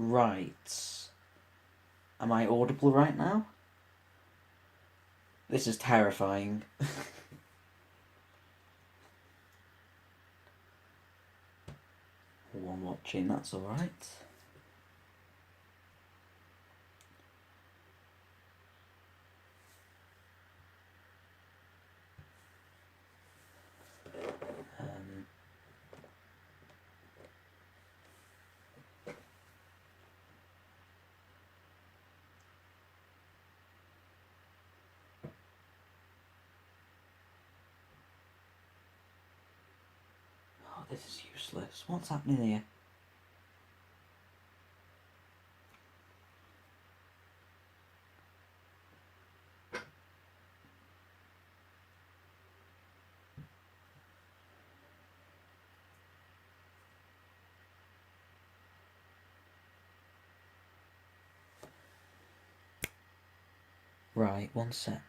Right. Am I audible right now? This is terrifying. One watching, that's alright. Oh, this is useless. What's happening here? Right, one sec.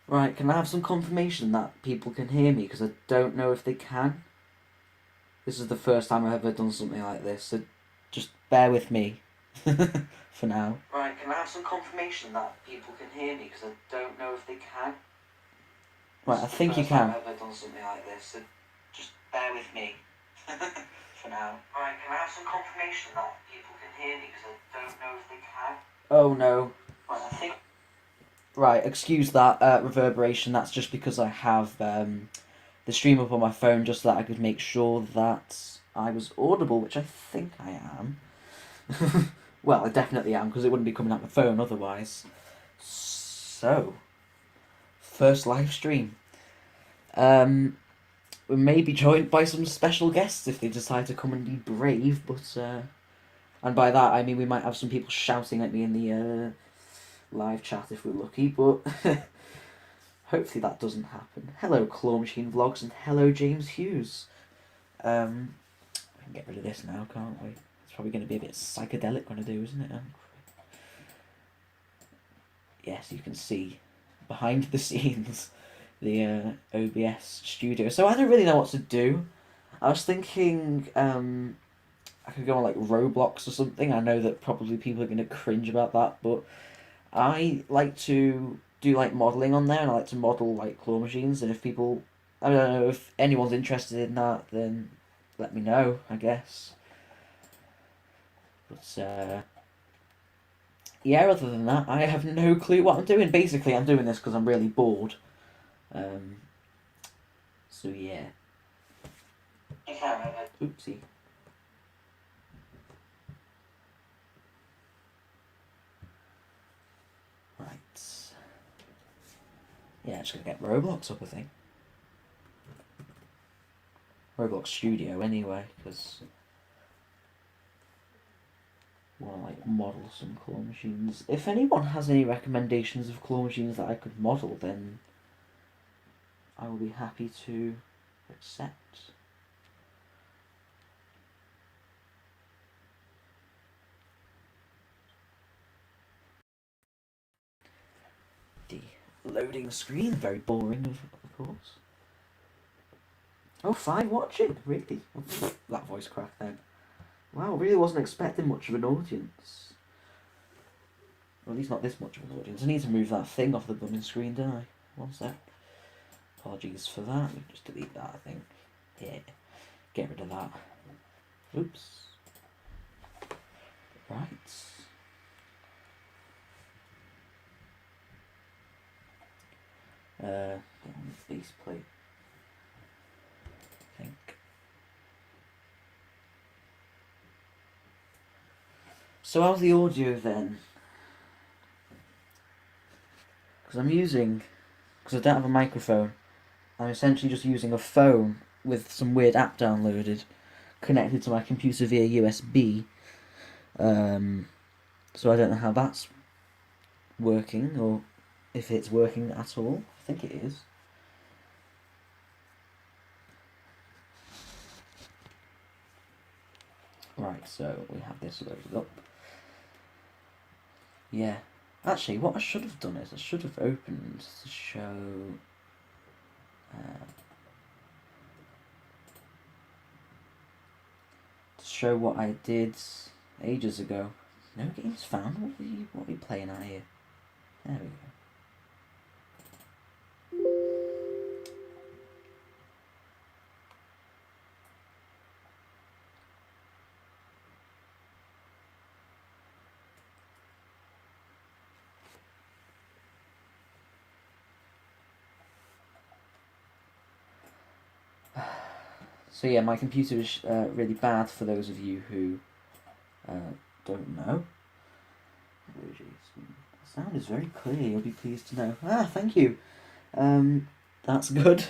Right, can I have some confirmation that people can hear me? Because I don't know if they can. This is the first time I've ever done something like this, so just bear with me for now. Right, can I have some confirmation that people can hear me? Because I don't know if they can. Right, I think you can. I've ever done something like this, so just bear with me for now. Right, can I have some confirmation that people can hear me? Because I don't know if they can. Oh no. Right, I think. Right, excuse that reverberation. That's just because I have the stream up on my phone just so that I could make sure that I was audible, which I think I am. Well, I definitely am because it wouldn't be coming out my phone otherwise. So, first live stream. We may be joined by some special guests if they decide to come and be brave, but and by that I mean we might have some people shouting at me in the live chat if we're lucky, but hopefully that doesn't happen. Hello, Claw Machine Vlogs, and hello, James Hughes. We can get rid of this now, can't we? It's probably going to be a bit psychedelic when I do, isn't it? Yes, you can see behind the scenes the OBS studio. So I don't really know what to do. I was thinking I could go on like Roblox or something. I know that probably people are going to cringe about that, but I like to do like modelling on there, and I like to model like claw machines. And if people, I don't know, if anyone's interested in that, then let me know, I guess. But yeah, other than that, I have no clue what I'm doing. Basically, I'm doing this because I'm really bored. So yeah. Oopsie. Right. Yeah, just gonna get Roblox up, I think. Roblox Studio, anyway, because I want to like model some claw machines. If anyone has any recommendations of claw machines that I could model, then I will be happy to accept. The loading screen, very boring, of course. Oh, 5 watching, really? That voice crack then. Wow, really wasn't expecting much of an audience. Or at least not this much of an audience. I need to move that thing off the blooming screen, don't I? One sec. Apologies for that. Let me just delete that, I think. Yeah. Get rid of that. Oops. Right. Get on the base plate. I think. So how's the audio then? because I don't have a microphone, I'm essentially just using a phone with some weird app downloaded, connected to my computer via USB. So I don't know how that's working, or if it's working at all. I think it is. Right, so we have this loaded up. Yeah. Actually, what I should have done is I should have opened to show... what I did ages ago. No games found? What are you playing at here? There we go. So yeah, my computer is really bad, for those of you who don't know. The sound is very clear, you'll be pleased to know. Ah, thank you. That's good.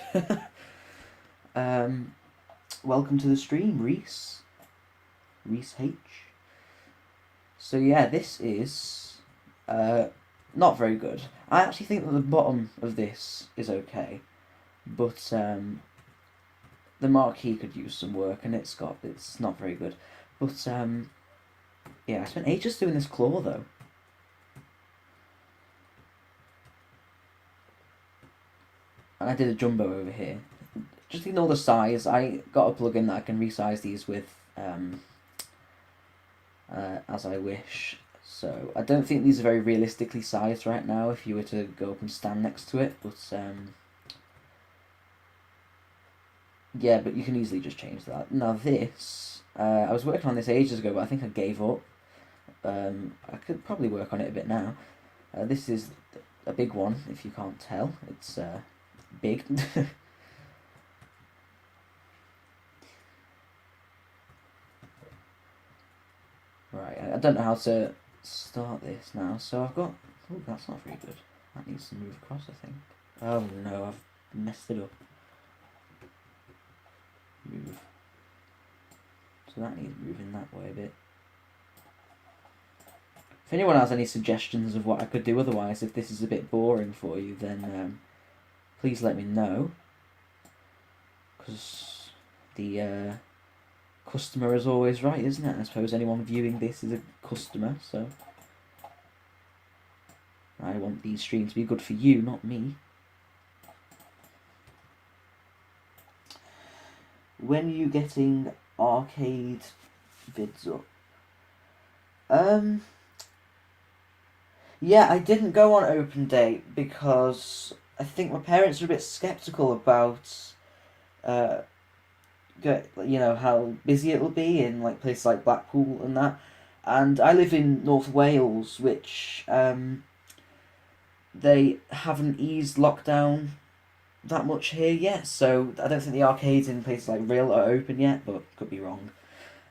Welcome to the stream, Reese. Reese H. So yeah, this is not very good. I actually think that the bottom of this is okay, but the marquee could use some work, and it's not very good. But yeah, I spent ages doing this claw though. And I did a jumbo over here. Just ignore the size. I got a plugin that I can resize these with as I wish. So I don't think these are very realistically sized right now if you were to go up and stand next to it, but yeah, but you can easily just change that. Now this, I was working on this ages ago, but I think I gave up. I could probably work on it a bit now. This is a big one, if you can't tell. It's big. Right, I don't know how to start this now, so I've got... Oh, that's not very good. That needs to move across, I think. Oh no, I've messed it up. Move. So that needs moving that way a bit. If anyone has any suggestions of what I could do otherwise, if this is a bit boring for you, then please let me know. Because the customer is always right, isn't it? I suppose anyone viewing this is a customer, so I want these streams to be good for you, not me. When are you getting arcade vids up? Yeah, I didn't go on open day because I think my parents are a bit skeptical about you know, how busy it'll be in like places like Blackpool and that. And I live in North Wales, which they haven't eased lockdown that much here yet, so I don't think the arcades in places like Rhyl are open yet, but could be wrong.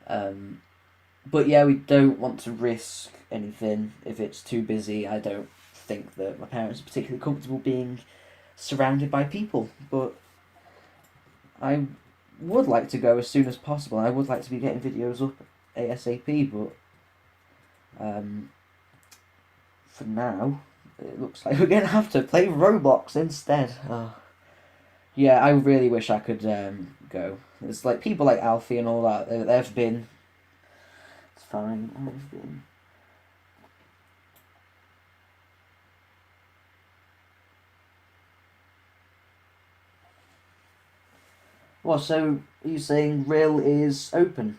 But yeah, we don't want to risk anything if it's too busy. I don't think that my parents are particularly comfortable being surrounded by people, but I would like to go as soon as possible. I would like to be getting videos up ASAP, but for now, it looks like we're going to have to play Roblox instead. Oh. Yeah, I really wish I could go. There's like people like Alfie and all that. They've been. It's fine. I've been. Well, so are you saying Rhyl is open?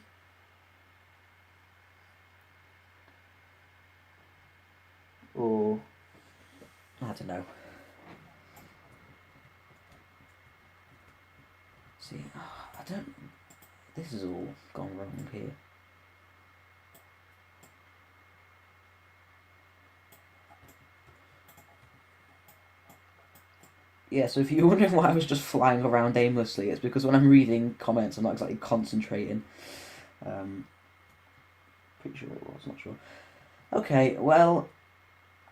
Or I don't know. See, I don't. This is all gone wrong here. Yeah, so if you're wondering why I was just flying around aimlessly, it's because when I'm reading comments, I'm not exactly concentrating. Pretty sure it was, not sure. Okay, well,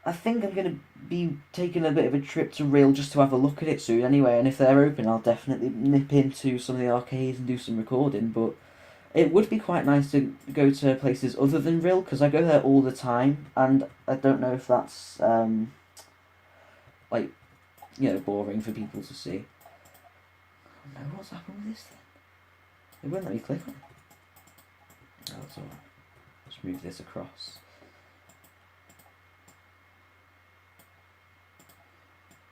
I think I'm going to be taking a bit of a trip to Real just to have a look at it soon anyway, and if they're open I'll definitely nip into some of the arcades and do some recording, but it would be quite nice to go to places other than Real, because I go there all the time, and I don't know if that's, like, boring for people to see. Oh no, what's happened with this thing? It won't let me click on it. Oh, that's alright. Let's move this across.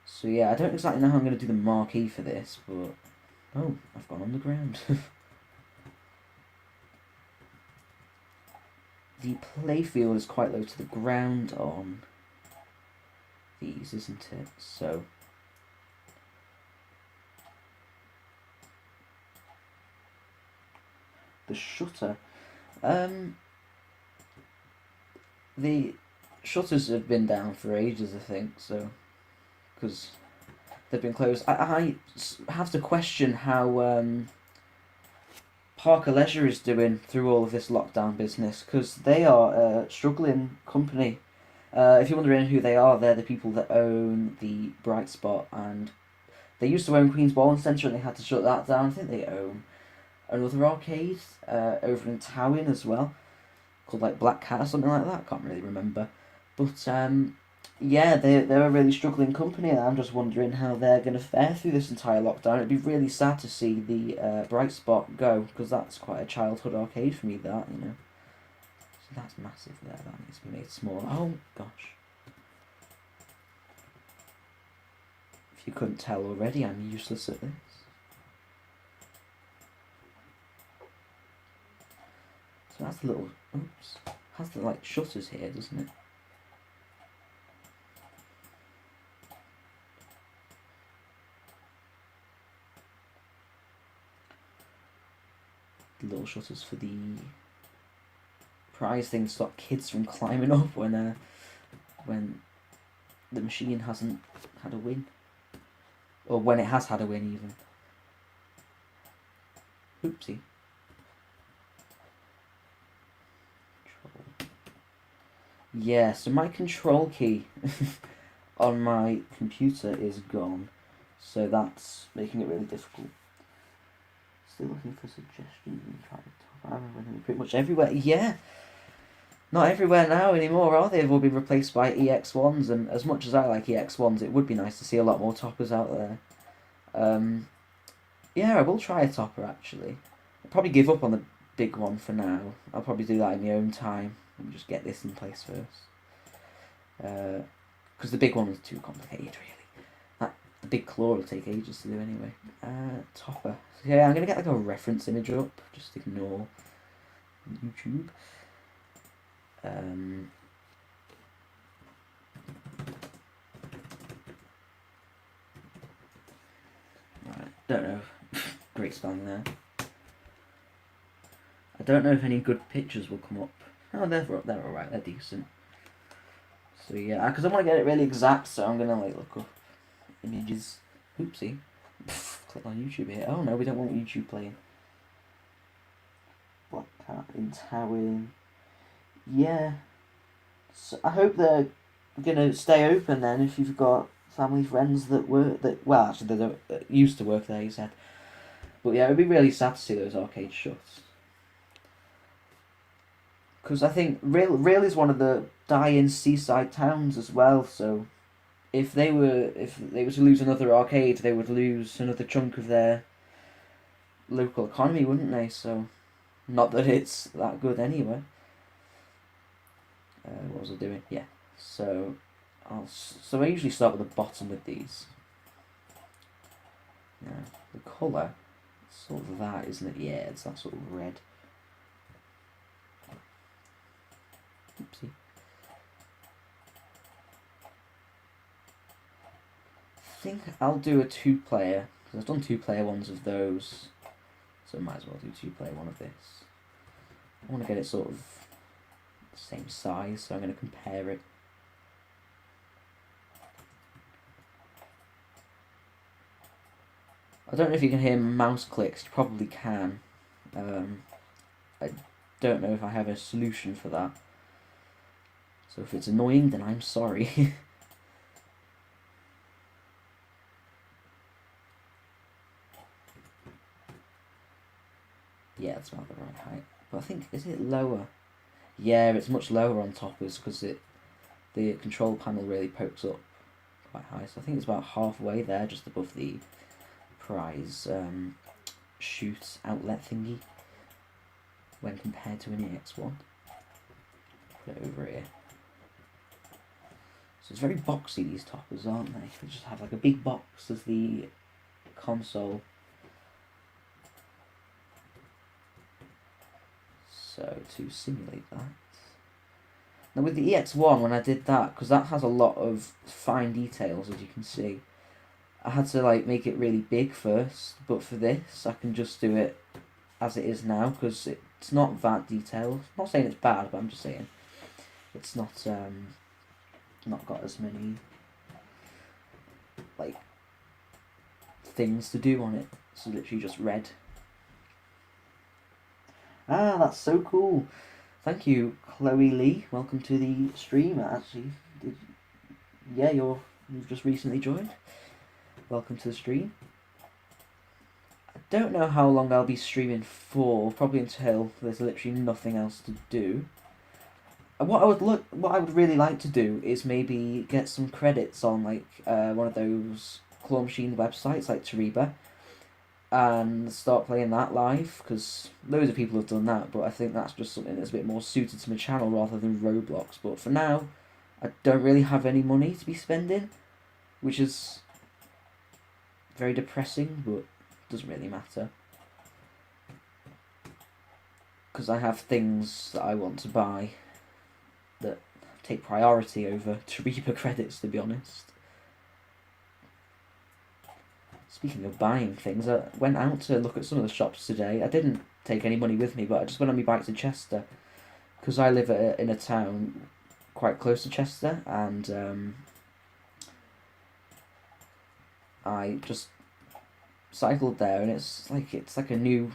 So yeah, I don't exactly know how I'm going to do the marquee for this, but... Oh, I've gone on the ground. The playfield is quite low to the ground on these, isn't it? So... The shutter. The shutters have been down for ages, I think, so... Because they've been closed. I have to question how Parker Leisure is doing through all of this lockdown business, because they are a struggling company. If you're wondering who they are, they're the people that own the Bright Spot, and they used to own Queen's Bowling Centre and they had to shut that down. I think they own another arcade over in Towin as well, called like Black Cat or something like that. I can't really remember. But yeah, they're a really struggling company, and I'm just wondering how they're going to fare through this entire lockdown. It'd be really sad to see the Bright Spot go, because that's quite a childhood arcade for me, that, So that's massive there, that needs to be made smaller. Oh, gosh. If you couldn't tell already, I'm useless at this. So that's the little... Oops. Has the, like, shutters here, doesn't it? Little shutters for the prize thing to stop kids from climbing up when the machine hasn't had a win, or when it has had a win even. Oopsie. Control. Yeah, so my control key on my computer is gone, so that's making it really difficult. Still looking for suggestions and trying to top out pretty much everywhere. Yeah, not everywhere now anymore, are they? They've all been replaced by EX1s, and as much as I like EX1s, it would be nice to see a lot more toppers out there. Yeah, I will try a topper actually. I'll probably give up on the big one for now. I'll probably do that in my own time. Let me just get this in place first. Because the big one was too complicated, really. The big claw will take ages to do anyway. Topper. So yeah, I'm going to get like a reference image up. Just ignore YouTube. Right, don't know. Great spelling there. I don't know if any good pictures will come up. Oh, they're alright, they're decent. So yeah, because I want to get it really exact, so I'm going to like look up images. Oopsie. Click on YouTube here. Oh no, we don't want YouTube playing. Black Cat in Towin. Yeah. So I hope they're gonna stay open then. If you've got family friends that well, actually they don't used to work there, you said. But yeah, it'd be really sad to see those arcades shut. Because I think Real is one of the dying seaside towns as well. So if they were to lose another arcade, they would lose another chunk of their local economy, wouldn't they? So, not that it's that good anyway. What was I doing? Yeah. So I usually start with the bottom with these. Now the colour, it's sort of that, isn't it? Yeah, it's that sort of red. Oopsie. I think I'll do a 2-player, because I've done 2-player ones of those, so I might as well do 2-player one of this. I want to get it sort of the same size, so I'm going to compare it. I don't know if you can hear mouse clicks, you probably can. I don't know if I have a solution for that. So if it's annoying, then I'm sorry. Yeah, it's about the right height. But I think, is it lower? Yeah, it's much lower on toppers because the control panel really pokes up quite high. So I think it's about halfway there, just above the prize shoot outlet thingy when compared to an EX1. Put it over here. So it's very boxy, these toppers, aren't they? They just have like a big box as the console. So to simulate that. Now with the EX1, when I did that, because that has a lot of fine details, as you can see, I had to like make it really big first, but for this I can just do it as it is now, because it's not that detailed. I'm not saying it's bad, but I'm just saying it's not got as many like things to do on it. It's literally just red. Ah, that's so cool. Thank you, Chloe Lee. Welcome to the stream. Actually, you've just recently joined. Welcome to the stream. I don't know how long I'll be streaming for. Probably until there's literally nothing else to do. What I would really like to do is maybe get some credits on like one of those claw machine websites like Tariba, and start playing that live, because loads of people have done that, but I think that's just something that's a bit more suited to my channel rather than Roblox. But for now, I don't really have any money to be spending, which is very depressing, but doesn't really matter, because I have things that I want to buy that take priority over Tariba credits, to be honest. Speaking of buying things, I went out to look at some of the shops today. I didn't take any money with me, but I just went on my bike to Chester, because I live in a town quite close to Chester, and I just cycled there, and it's like a new,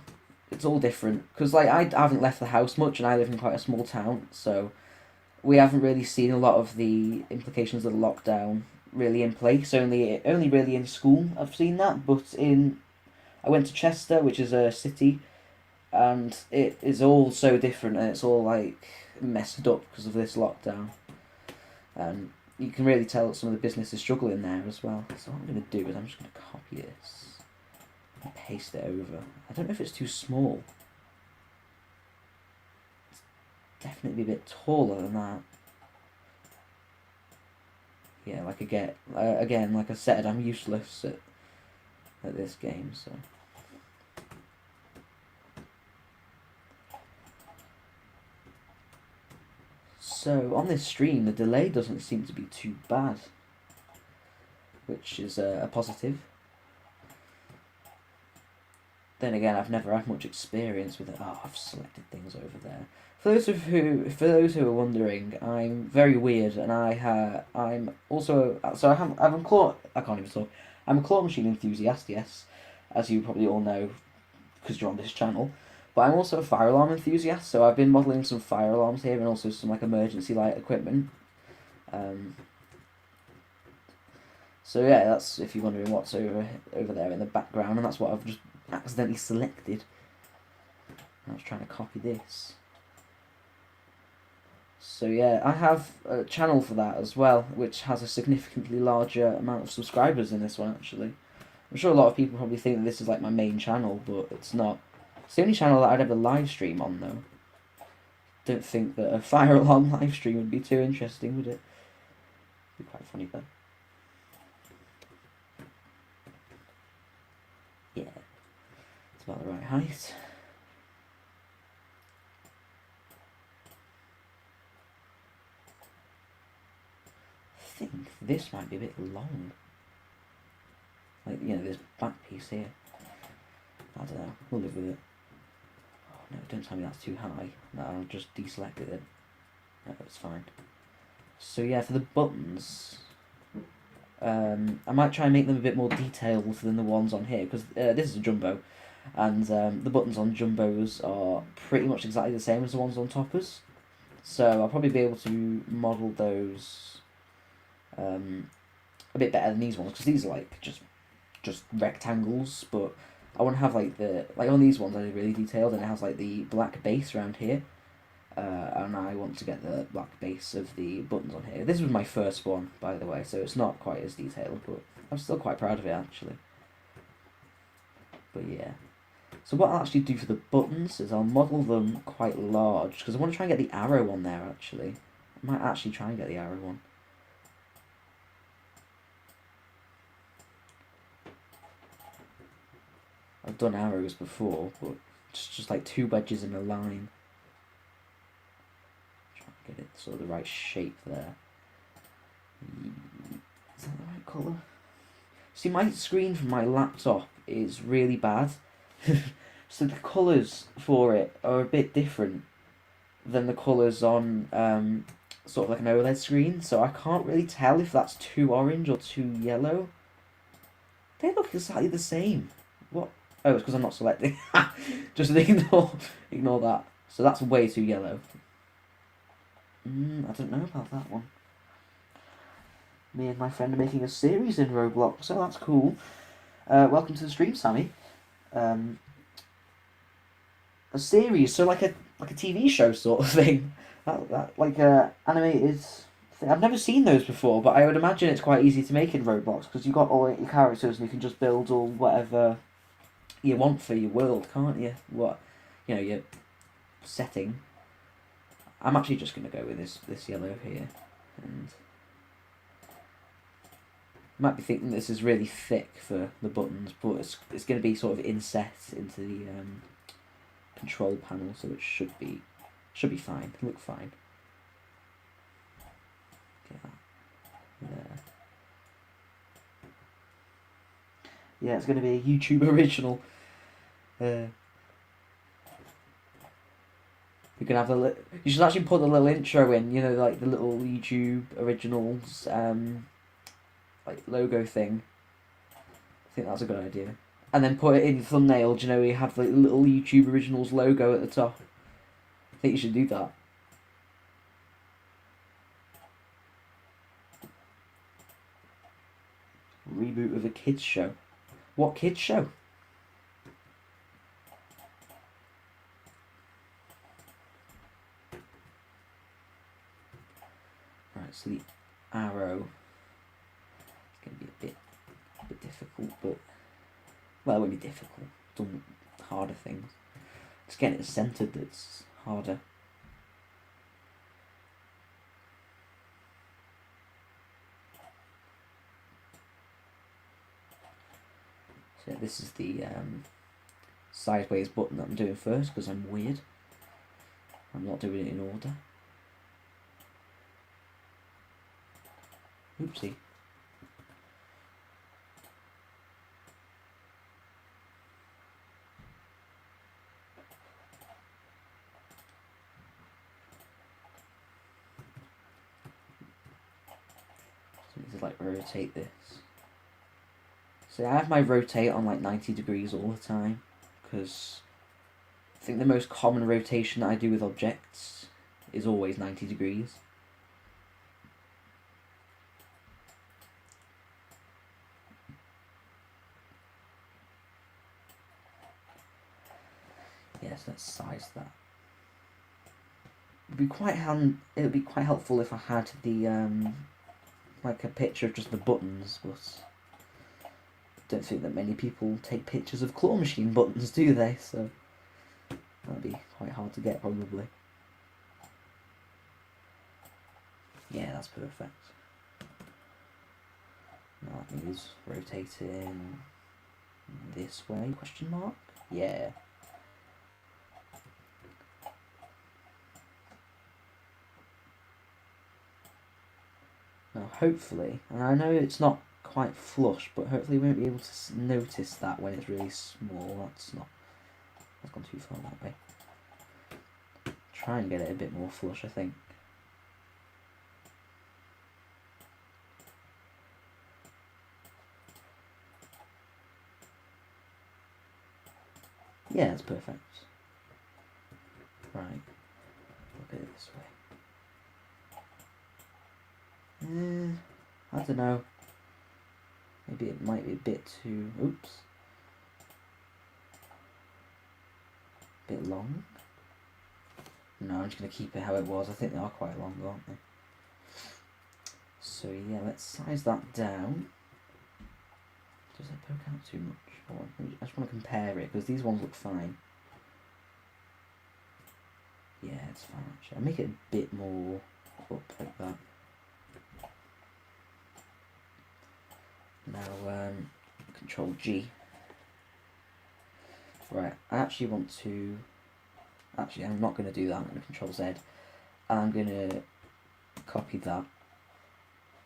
it's all different, because like I haven't left the house much, and I live in quite a small town, so we haven't really seen a lot of the implications of the lockdown really in place. Only really in school I've seen that, but I went to Chester, which is a city, and it is all so different, and it's all like messed up because of this lockdown, and you can really tell that some of the business is struggling there as well. So what I'm going to do is I'm just going to copy this and paste it over. I don't know if it's too small. It's definitely a bit taller than that. Yeah, like again, like I said, I'm useless at this game, so. So on this stream, the delay doesn't seem to be too bad, which is a positive. Then again, I've never had much experience with it. Oh, I've selected things over there. For those who are wondering, I'm very weird, and I'm also I can't even talk. I'm a claw machine enthusiast, yes, as you probably all know, because you're on this channel. But I'm also a fire alarm enthusiast, so I've been modelling some fire alarms here, and also some like emergency light equipment. So yeah, that's if you're wondering what's over there in the background, and that's what I've just accidentally selected. I was trying to copy this. So yeah, I have a channel for that as well, which has a significantly larger amount of subscribers than this one, actually. I'm sure a lot of people probably think that this is like my main channel, but it's not. It's the only channel that I'd ever live stream on, though. Don't think that a fire alarm live stream would be too interesting, would it? It'd be quite funny, though. Yeah, it's about the right height. I think this might be a bit long. Like, you know, this back piece here. I don't know, we'll live with it. Oh no, don't tell me that's too high. No, I'll just deselect it then. No, it's fine. So yeah, for the buttons, I might try and make them a bit more detailed than the ones on here, because this is a jumbo, and the buttons on jumbos are pretty much exactly the same as the ones on toppers. So I'll probably be able to model those a bit better than these ones, because these are like just rectangles, but I want to have like on these ones they're really detailed, and it has like the black base around here, and I want to get the black base of the buttons on here. This was my first one, by the way, so it's not quite as detailed, but I'm still quite proud of it actually. But yeah. So what I'll actually do for the buttons is I'll model them quite large, because I want to try and get the arrow on there actually. I might actually try and get the arrow on. I've done arrows before, but just like two wedges in a line. Try and get it sort of the right shape there. Is that the right colour? See, my screen from my laptop is really bad. So the colours for it are a bit different than the colours on sort of like an OLED screen. So I can't really tell if that's too orange or too yellow. They look exactly the same. What? Oh, it's because I'm not selecting. Just ignore that. So that's way too yellow. I don't know about that one. Me and my friend are making a series in Roblox, so that's cool. Welcome to the stream, Sammy. A series, so like a TV show sort of thing. That like a animated thing. I've never seen those before, but I would imagine it's quite easy to make in Roblox, because you've got all your characters and you can just build all whatever you want for your world, can't you? Your setting. I'm actually just gonna go with this yellow here, and you might be thinking this is really thick for the buttons, but it's gonna be sort of inset into the control panel, so it should be fine. Look fine. Get that there. Yeah, it's gonna be a YouTube original. We're gonna have you should actually put the little intro in, like the little YouTube originals like logo thing. I think that's a good idea. And then put it in the thumbnail, you have like the little YouTube originals logo at the top. I think you should do that. Reboot of a kids show. What kids show? Right, so the arrow is going to be a bit difficult, but well, it won't be difficult. Done harder things. Just getting it centered that's harder. So this is the sideways button that I'm doing first, because I'm weird. I'm not doing it in order. Oopsie. So I need to like rotate this. So I have my rotate on like 90 degrees all the time, because I think the most common rotation that I do with objects is always 90 degrees. Yes, let's size that. It would be quite helpful if I had the like a picture of just the buttons, but I don't think that many people take pictures of claw machine buttons, do they? So that'd be quite hard to get, probably. Yeah, that's perfect. Now that means rotating this way, question mark? Yeah. Now hopefully, and I know it's not quite flush, but hopefully we won't be able to notice that when it's really small. That's gone too far that way. Try and get it a bit more flush, I think. Yeah, that's perfect. Right, look at it this way. I don't know. Maybe it might be a bit too... Oops. Bit long. No, I'm just going to keep it how it was. I think they are quite long, aren't they? So yeah, let's size that down. Does that poke out too much? I just want to compare it, because these ones look fine. Yeah, it's fine actually. I'll make it a bit more up like that. Now, Control G. Right, I actually want to... Actually, I'm not going to do that. I'm going to Control Z. I'm going to copy that.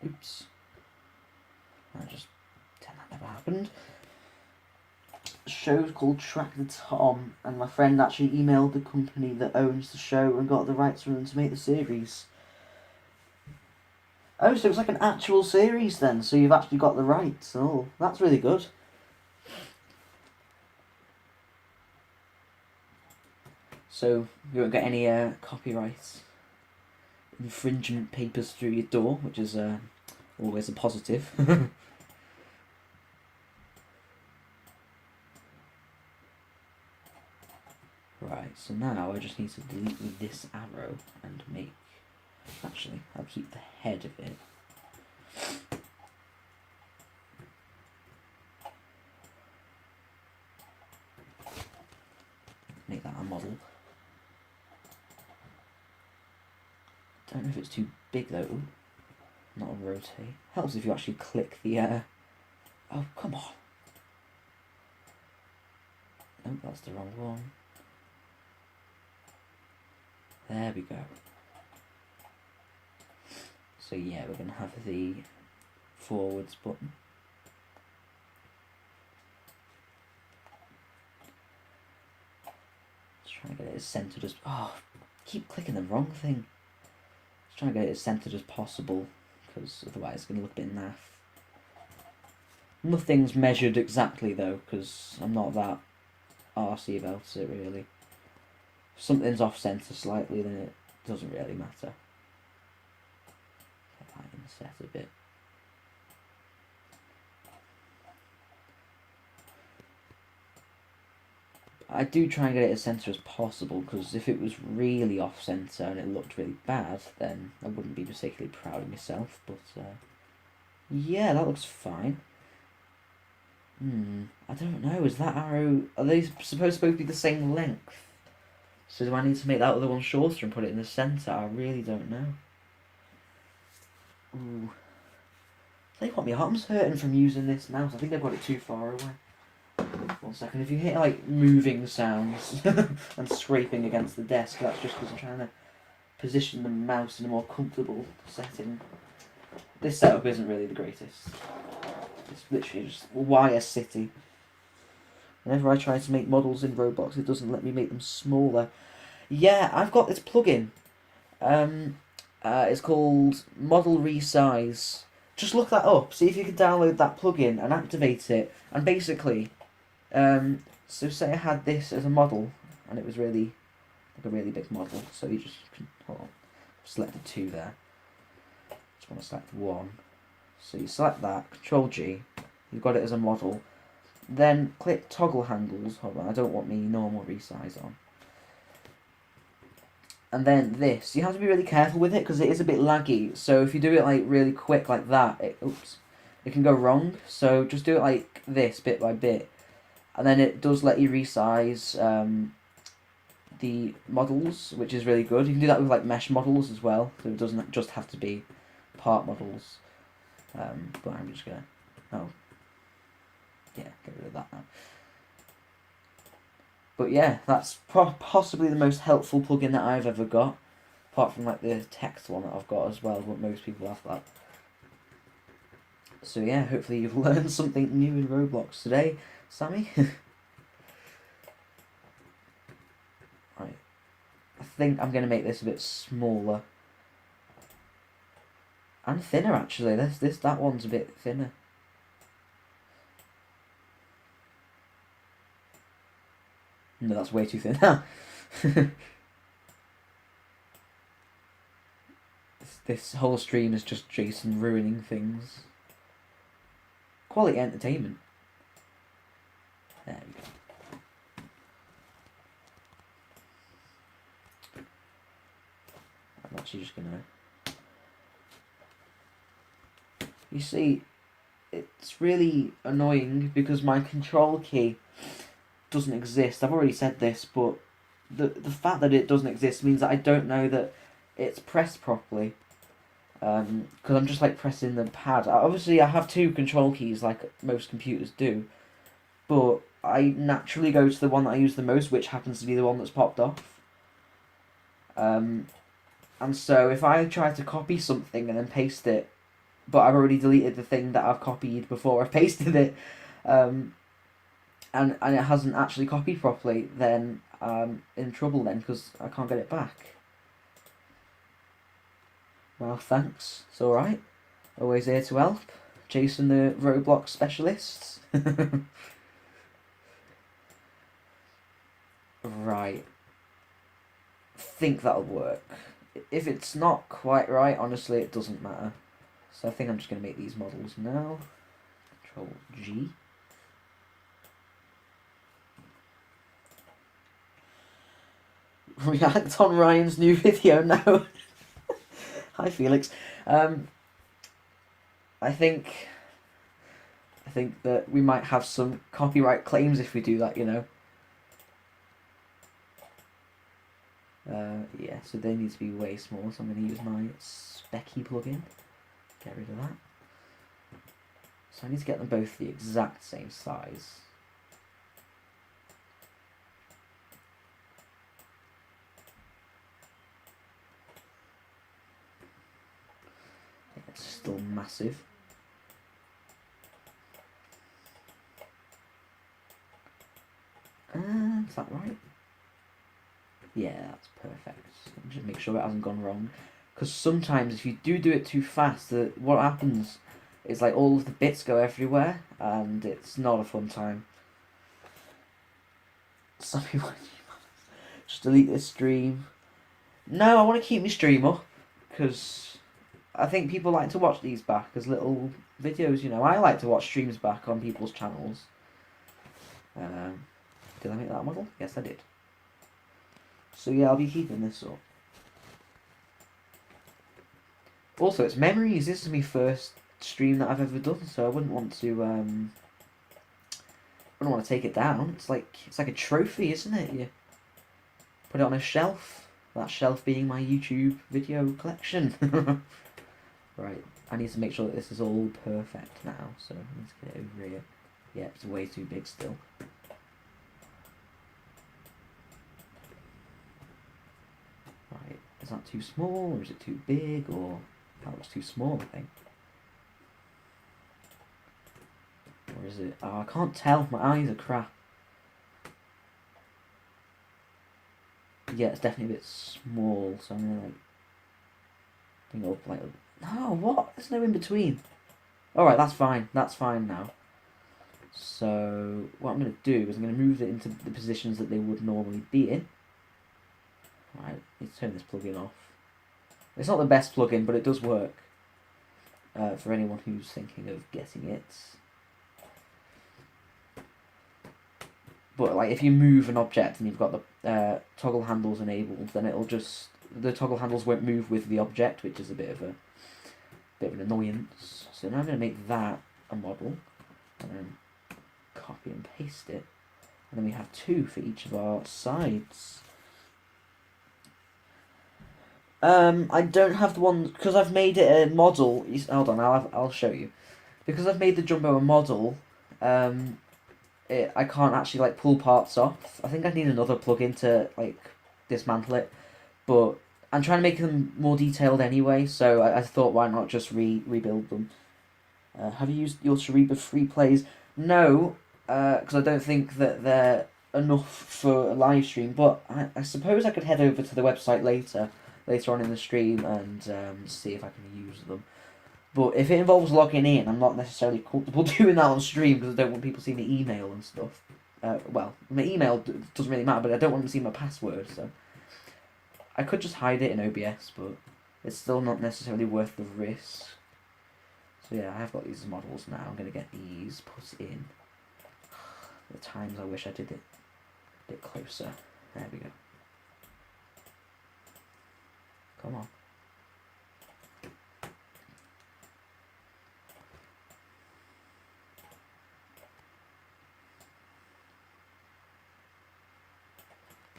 Oops. I just pretend that never happened. The show's called Track the Tom, and my friend actually emailed the company that owns the show and got the rights for them to make the series. Oh, so it's like an actual series then, so you've actually got the rights. Oh, that's really good. So you won't get any copyright infringement papers through your door, which is always a positive. Right, so now I just need to delete this arrow and make... Actually, I'll keep the head of it. Make that a model. Don't know if it's too big though. Ooh, not a rotate. Helps if you actually click the... Oh, come on. Nope, that's the wrong one. There we go. So yeah, we're going to have the forwards button. Just trying to get it as centered as... Oh, keep clicking the wrong thing. Just trying to get it as centered as possible, because otherwise it's going to look a bit naff. Nothing's measured exactly though, because I'm not that arsey about it really. If something's off centre slightly, then it doesn't really matter. Get that inset a bit. I do try and get it as centre as possible, because if it was really off centre and it looked really bad, then I wouldn't be particularly proud of myself. But yeah, that looks fine. I don't know, is that arrow... Are they supposed to be the same length? So do I need to make that other one shorter and put it in the centre? I really don't know. Ooh. Tell you what, my arm's hurting from using this mouse. I think I've got it too far away. 1 second, if you hear like moving sounds and scraping against the desk, that's just because I'm trying to position the mouse in a more comfortable setting. This setup isn't really the greatest. It's literally just wire city. Whenever I try to make models in Roblox, it doesn't let me make them smaller. Yeah, I've got this plugin. It's called Model Resize. Just look that up. See if you can download that plugin and activate it. And basically, so say I had this as a model, and it was really like a really big model. So you just hold on, select the 2 there. Just want to select 1. So you select that, Control G. You've got it as a model. Then click toggle handles. Hold on, I don't want me normal resize on. And then this. You have to be really careful with it because it is a bit laggy. So if you do it like really quick like that, it can go wrong. So just do it like this, bit by bit. And then it does let you resize the models, which is really good. You can do that with like mesh models as well. So it doesn't just have to be part models. But I'm just gonna... Oh. Yeah, get rid of that now. But yeah, that's possibly the most helpful plugin that I've ever got. Apart from like the text one that I've got as well, but most people have that. So yeah, hopefully you've learned something new in Roblox today, Sammy. Right. I think I'm going to make this a bit smaller. And thinner actually, that one's a bit thinner. No, that's way too thin. this whole stream is just Jason ruining things. Quality entertainment. There we go. I'm actually just gonna... You see, it's really annoying because my control key doesn't exist. I've already said this, but the fact that it doesn't exist means that I don't know that it's pressed properly. Because I'm just like pressing the pad. Obviously, I have two control keys like most computers do, but I naturally go to the one that I use the most, which happens to be the one that's popped off. And so if I try to copy something and then paste it, but I've already deleted the thing that I've copied before I've pasted it, and it hasn't actually copied properly, then I'm in trouble then because I can't get it back. Well, thanks. It's alright. Always here to help. Jason the Roblox specialist. Right. Think that'll work. If it's not quite right, honestly, it doesn't matter. So I think I'm just going to make these models now. Control G. React on Ryan's new video now. Hi Felix. I think that we might have some copyright claims if we do that, you know. Yeah, so they need to be way small, so I'm going to use my Specky plugin. Get rid of that. So I need to get them both the exact same size. Yeah, it's still massive. Is that right? Yeah, that's perfect. Just make sure it hasn't gone wrong. Because sometimes if you do it too fast, what happens is like all of the bits go everywhere, and it's not a fun time. Some people just delete this stream. No, I want to keep my stream up because I think people like to watch these back as little videos. You know, I like to watch streams back on people's channels. Did I make that model? Yes, I did. So yeah, I'll be keeping this up. Also, it's memories. This is my first stream that I've ever done, so I wouldn't want to take it down. It's like a trophy, isn't it? You put it on a shelf. That shelf being my YouTube video collection. Right, I need to make sure that this is all perfect now. So let's get it over here. Yeah, it's way too big still. Right, is that too small or is it too big or that looks too small, I think. Or is it? Oh, I can't tell. My eyes are crap. Yeah, it's definitely a bit small, so I'm gonna like bring it up like. No, what? There's no in between. Alright, that's fine. That's fine now. So what I'm gonna do is I'm gonna move it into the positions that they would normally be in. Right, let's turn this plugin off. It's not the best plugin, but it does work for anyone who's thinking of getting it. But like, if you move an object and you've got the toggle handles enabled, then the toggle handles won't move with the object, which is a bit of an annoyance. So now I'm going to make that a model, and then copy and paste it, and then we have two for each of our sides. I don't have the one because I've made it a model. Hold on, I'll show you. Because I've made the Jumbo a model, I can't actually like pull parts off. I think I need another plugin to like dismantle it, but I'm trying to make them more detailed anyway. So I thought, why not just rebuild them? Have you used your Shariba free plays? No, because I don't think that they're enough for a live stream. But I suppose I could head over to the website later on in the stream and see if I can use them. But if it involves logging in, I'm not necessarily comfortable doing that on stream because I don't want people seeing the email and stuff. Well, my email doesn't really matter, but I don't want them to see my password, so I could just hide it in OBS, but it's still not necessarily worth the risk. So yeah, I have got these models now. I'm going to get these put in. The times I wish I did it a bit closer. There we go. Come on.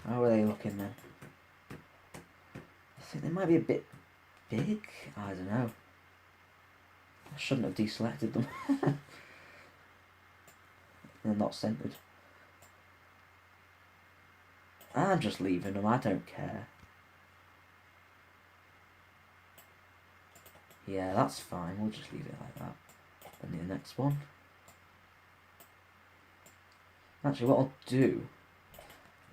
How are they looking then? I think they might be a bit big. I don't know. I shouldn't have deselected them. They're not centered. I'm just leaving them. I don't care. Yeah, that's fine. We'll just leave it like that. Then the next one. Actually, what I'll do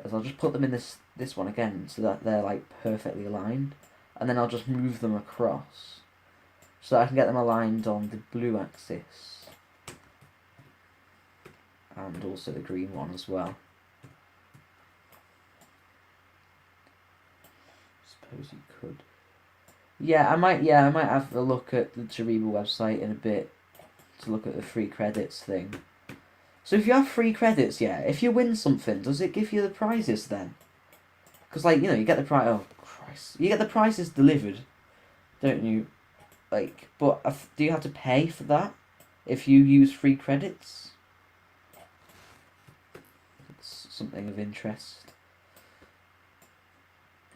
is I'll just put them in this one again so that they're like perfectly aligned, and then I'll just move them across so that I can get them aligned on the blue axis and also the green one as well. Suppose you could. Yeah, I might have a look at the Cerebral website in a bit to look at the free credits thing. So if you have free credits, yeah, if you win something, does it give you the prizes then? Because, like, you know, you get the prize. Oh, Christ. You get the prizes delivered, don't you? Like, but do you have to pay for that if you use free credits? It's something of interest.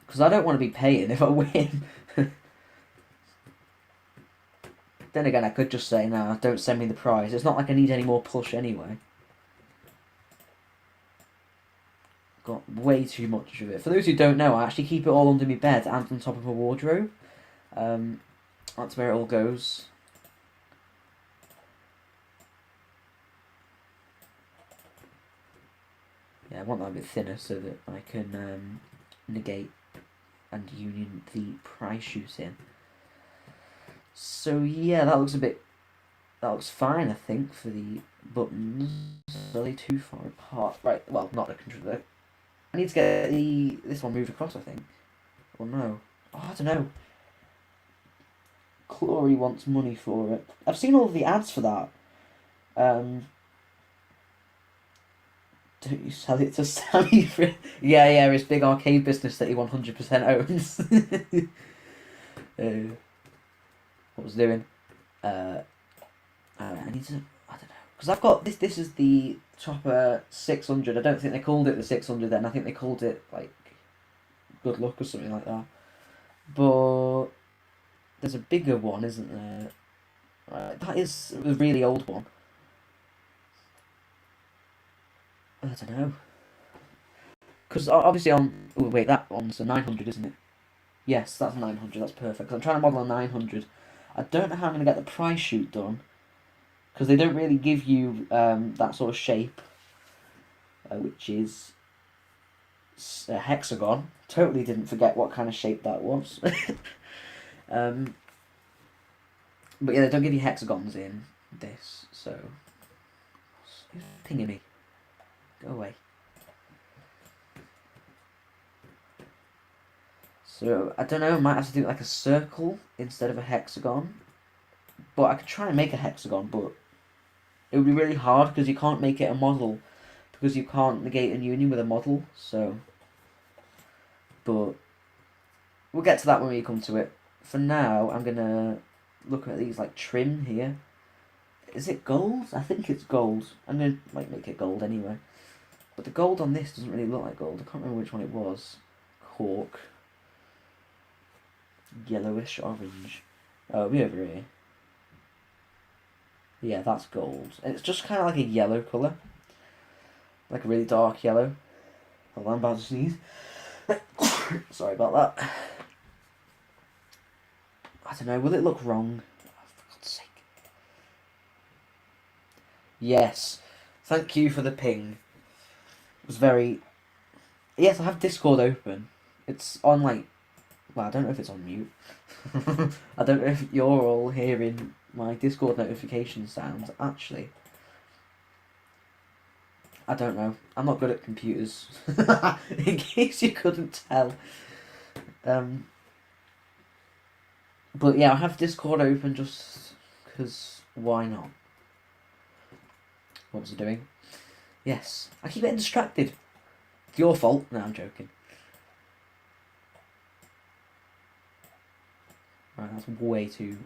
Because I don't want to be paying if I win. Then again, I could just say, nah, don't send me the prize. It's not like I need any more push anyway. Got way too much of it. For those who don't know, I actually keep it all under my bed and on top of my wardrobe. That's where it all goes. Yeah, I want that a bit thinner so that I can negate and union the prize shooting. So yeah, that looks fine, I think, for the buttons. Are they too far apart? Right, well, not the controller. I need to get this one moved across, I think. Or no. Oh, I don't know. Clory wants money for it. I've seen all of the ads for that. Don't you sell it to Sammy for... Yeah, his big arcade business that he 100% owns. What was I doing? I need to... I don't know. Because I've got... This is the Chopper 600. I don't think they called it the 600 then. I think they called it, like, Good Luck or something like that. But... There's a bigger one, isn't there? Right, that is a really old one. I don't know. Because obviously on... Oh, wait, that one's a 900, isn't it? Yes, that's 900. That's perfect. Because I'm trying to model a 900. I don't know how I'm going to get the prize shoot done. Because they don't really give you that sort of shape. Which is a hexagon. Totally didn't forget what kind of shape that was. But yeah, they don't give you hexagons in this, so... Who's pinging me? Go away. So, I don't know, I might have to do like a circle instead of a hexagon. But I could try and make a hexagon, but it would be really hard because you can't make it a model. Because you can't negate a union with a model, so... But we'll get to that when we come to it. For now, I'm going to look at these like trim here. Is it gold? I think it's gold. I'm going to like make it gold anyway. But the gold on this doesn't really look like gold. I can't remember which one it was. Cork. Yellowish orange. Oh, it'll be over here. Yeah, that's gold. And it's just kind of like a yellow colour. Like a really dark yellow. Hold on, I'm about to sneeze. Sorry about that. I don't know, will it look wrong? Oh, for God's sake. Yes. Thank you for the ping. It was very... Yes, I have Discord open. It's on, like... Well, I don't know if it's on mute. I don't know if you're all hearing my Discord notification sounds. Actually, I don't know. I'm not good at computers. In case you couldn't tell. But yeah, I have Discord open just because why not? What was I doing? Yes, I keep getting distracted. It's your fault. No, I'm joking. Right, that's way too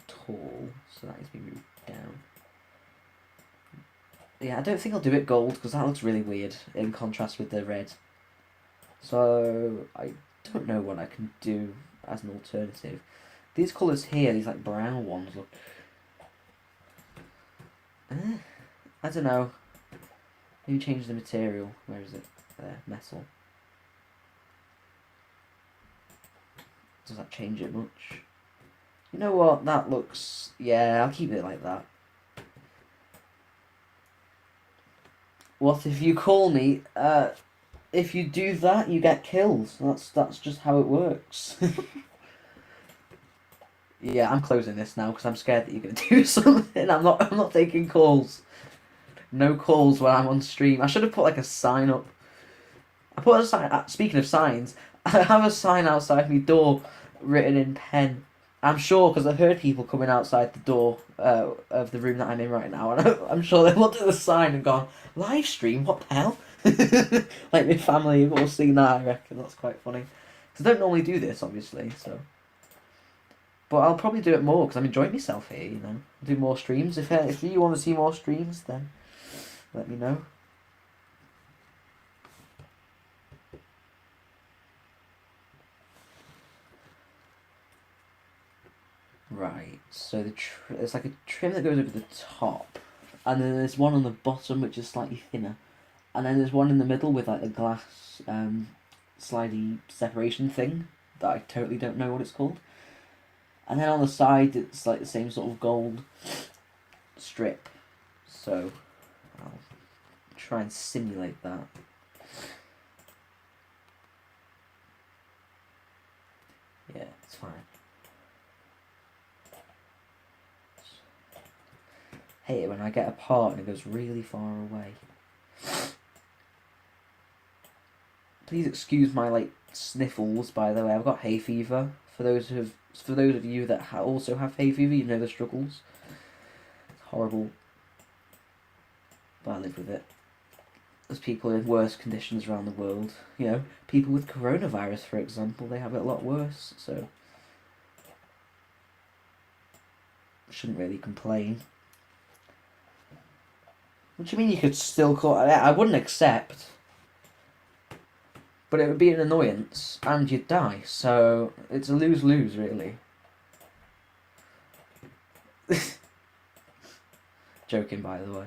tall, so that needs to be moved down. Yeah, I don't think I'll do it gold because that looks really weird in contrast with the red. So I don't know what I can do as an alternative. These colours here, these like brown ones, look. I don't know. Maybe change the material. Where is it? There, metal. Does that change it much? You know what? That looks... Yeah, I'll keep it like that. What if you call me? If you do that, you get killed. That's just how it works. Yeah, I'm closing this now because I'm scared that you're gonna do something. I'm not taking calls. No calls when I'm on stream. I should have put like a sign up. I put a sign. Speaking of signs, I have a sign outside my door, written in pen. I'm sure because I've heard people coming outside the door of the room that I'm in right now, and I'm sure they looked at the sign and gone, "Live stream? What the hell?" Like my family have all seen that. I reckon that's quite funny. Because I don't normally do this, obviously. So, but I'll probably do it more because I'm enjoying myself here. You know, do more streams. If you want to see more streams, then let me know. Right, so there's like a trim that goes over the top, and then there's one on the bottom which is slightly thinner, and then there's one in the middle with like the glass slidey separation thing that I totally don't know what it's called, and then on the side it's like the same sort of gold strip, so I'll try and simulate that. Yeah, it's fine. Hate it when I get a part and it goes really far away. Please excuse my like sniffles. By the way, I've got hay fever. For those of you that also have hay fever, you know the struggles. It's horrible, but I live with it. There's people in worse conditions around the world. You know, people with coronavirus, for example, they have it a lot worse. So shouldn't really complain. What do you mean you could still call it? I wouldn't accept. But it would be an annoyance, and you'd die, so it's a lose-lose, really. Joking, by the way.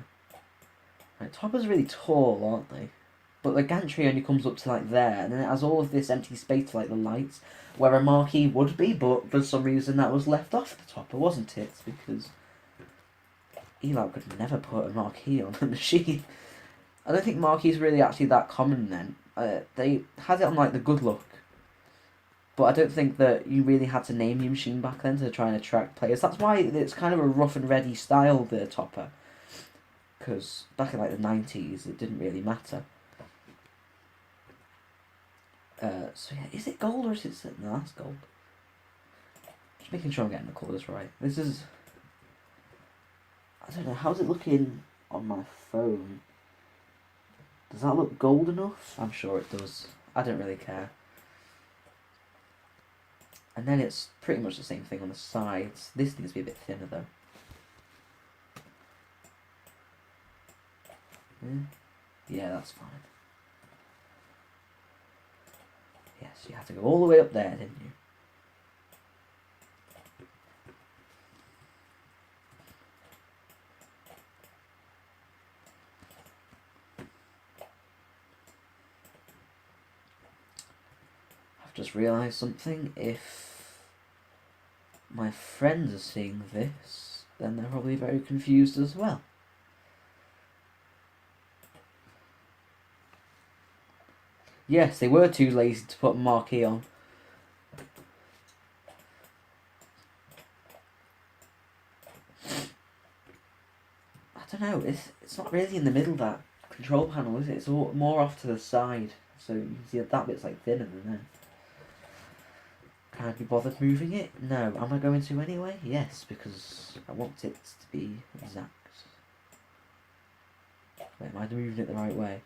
Right, toppers are really tall, aren't they? But the gantry only comes up to like there, and then it has all of this empty space for like the lights, where a marquee would be, but for some reason that was left off the topper, wasn't it? Because Eli could never put a marquee on a machine. I don't think marquees really actually that common then. They had it on like the good luck, but I don't think that you really had to name your machine back then to try and attract players. That's why it's kind of a rough and ready style, the topper, because back in like the 90s it didn't really matter. So yeah, is it gold or is it... No, that's gold. Just making sure I'm getting the colours right. This is... I don't know, how's it looking on my phone? Does that look gold enough? I'm sure it does. I don't really care. And then it's pretty much the same thing on the sides. This needs to be a bit thinner though. Yeah, that's fine. Yes, you had to go all the way up there, didn't you? I've just realised something. If my friends are seeing this, then they're probably very confused as well. Yes, they were too lazy to put a marquee on. I don't know, it's not really in the middle, that control panel, is it? It's all, more off to the side. So you can see that bit's like thinner than that. Can I be bothered moving it? No. Am I going to anyway? Yes, because I want it to be exact. Wait, am I moving it the right way?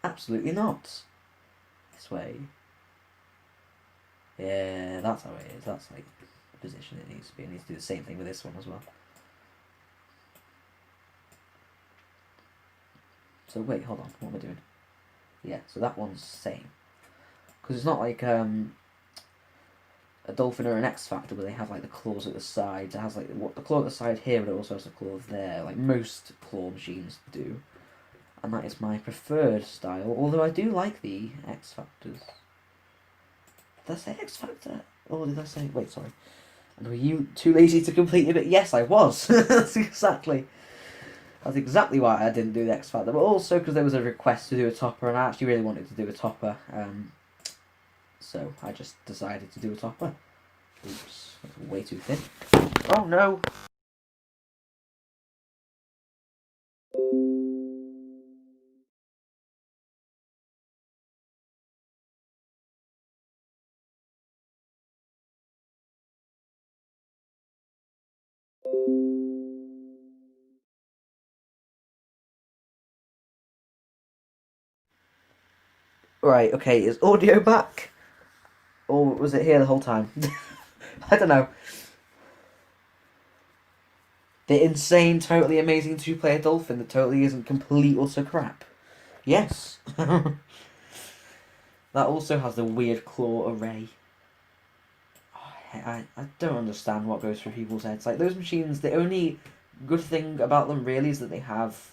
Absolutely not. This way. Yeah, that's how it is. That's like the position it needs to be. It needs to do the same thing with this one as well. So wait, hold on. What am I doing? Yeah, so that one's the same. Because it's not like a dolphin or an X Factor where they have like the claws at the sides. It has like the claw at the side here, but it also has the claw there, like most claw machines do. And that is my preferred style, although I do like the X Factors. Did I say X Factor? Or did I say... Wait, sorry. And were you too lazy to complete it? But yes, I was. That's exactly why I didn't do the X Factor. But also because there was a request to do a topper, and I actually really wanted to do a topper. So I just decided to do a topper. Oops, that's way too thin. Oh no! Right, okay, is audio back? Or was it here the whole time? I don't know. The insane, totally amazing two-player dolphin that totally isn't complete utter crap. Yes. That also has the weird claw array. I don't understand what goes through people's heads. Like, those machines, the only good thing about them really is that they have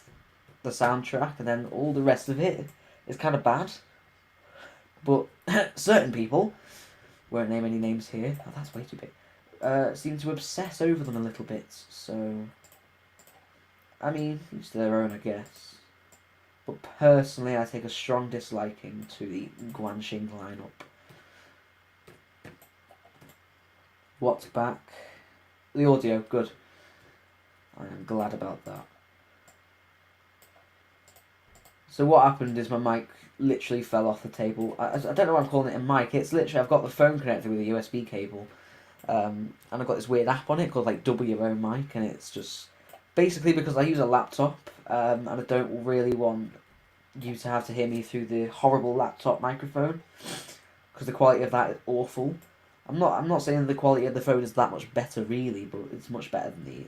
the soundtrack, and then all the rest of it is kind of bad. But certain people, won't name any names here, oh, that's way too big, seem to obsess over them a little bit, so... I mean, each to their own, I guess. But personally, I take a strong disliking to the Guanxing lineup. What's back? The audio, good. I am glad about that. So what happened is my mic literally fell off the table. I don't know why I'm calling it a mic. It's literally, I've got the phone connected with a USB cable. And I've got this weird app on it called like Double Your Own Mic. And it's just basically because I use a laptop. And I don't really want you to have to hear me through the horrible laptop microphone. Because the quality of that is awful. I'm not saying the quality of the phone is that much better really, but it's much better than the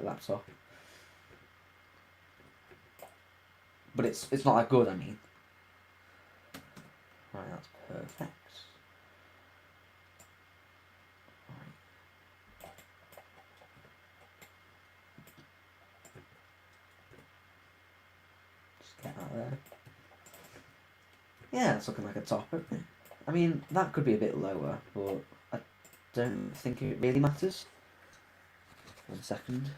laptop. But it's not that good, I mean. Right, that's perfect. Right. Just get that there. Yeah, it's looking like a topper. I mean, that could be a bit lower, but I don't think it really matters. 1 second.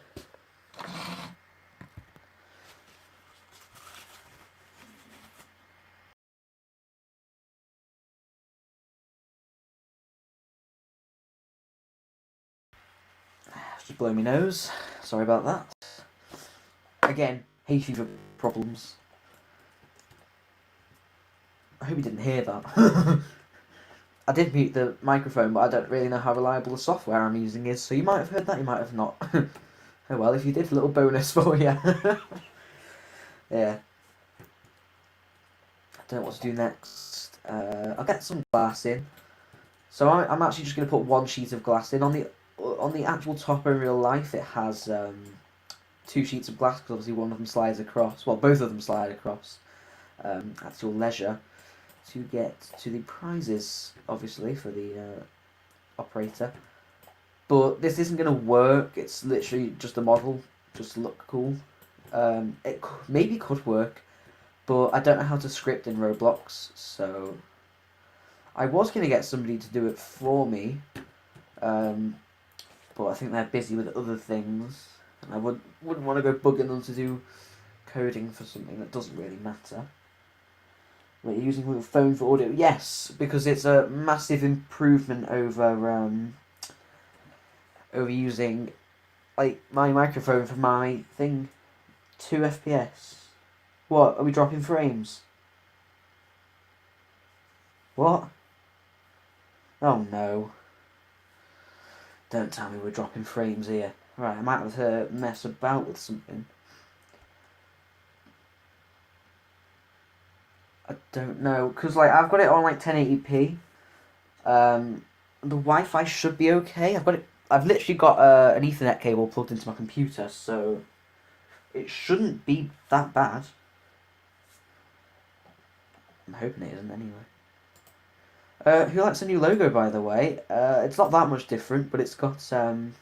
Just blow my nose. Sorry about that. Again, hay fever problems. I hope you didn't hear that. I did mute the microphone, but I don't really know how reliable the software I'm using is, so you might have heard that, you might have not. Oh well, if you did, a little bonus for you. Yeah. I don't know what to do next. I'll get some glass in. So I'm actually just going to put one sheet of glass in. On the actual topper in real life, it has 2 sheets of glass, because obviously one of them slides across. Well, both of them slide across at your leisure to get to the prizes, obviously, for the operator. But this isn't going to work. It's literally just a model, just to look cool. It maybe could work, but I don't know how to script in Roblox, so I was going to get somebody to do it for me, but I think they're busy with other things, and I wouldn't want to go bugging them to do coding for something that doesn't really matter. Wait, you're using a phone for audio? Yes, because it's a massive improvement over using like my microphone for my thing. 2 FPS. What? Are we dropping frames? What? Oh no. Don't tell me we're dropping frames here. Right, I might have to mess about with something. I don't know, because like I've got it on like 1080p. The Wi-Fi should be okay. I've literally got an Ethernet cable plugged into my computer, so it shouldn't be that bad. I'm hoping it isn't anyway. Who likes the new logo, by the way? It's not that much different, but it's got some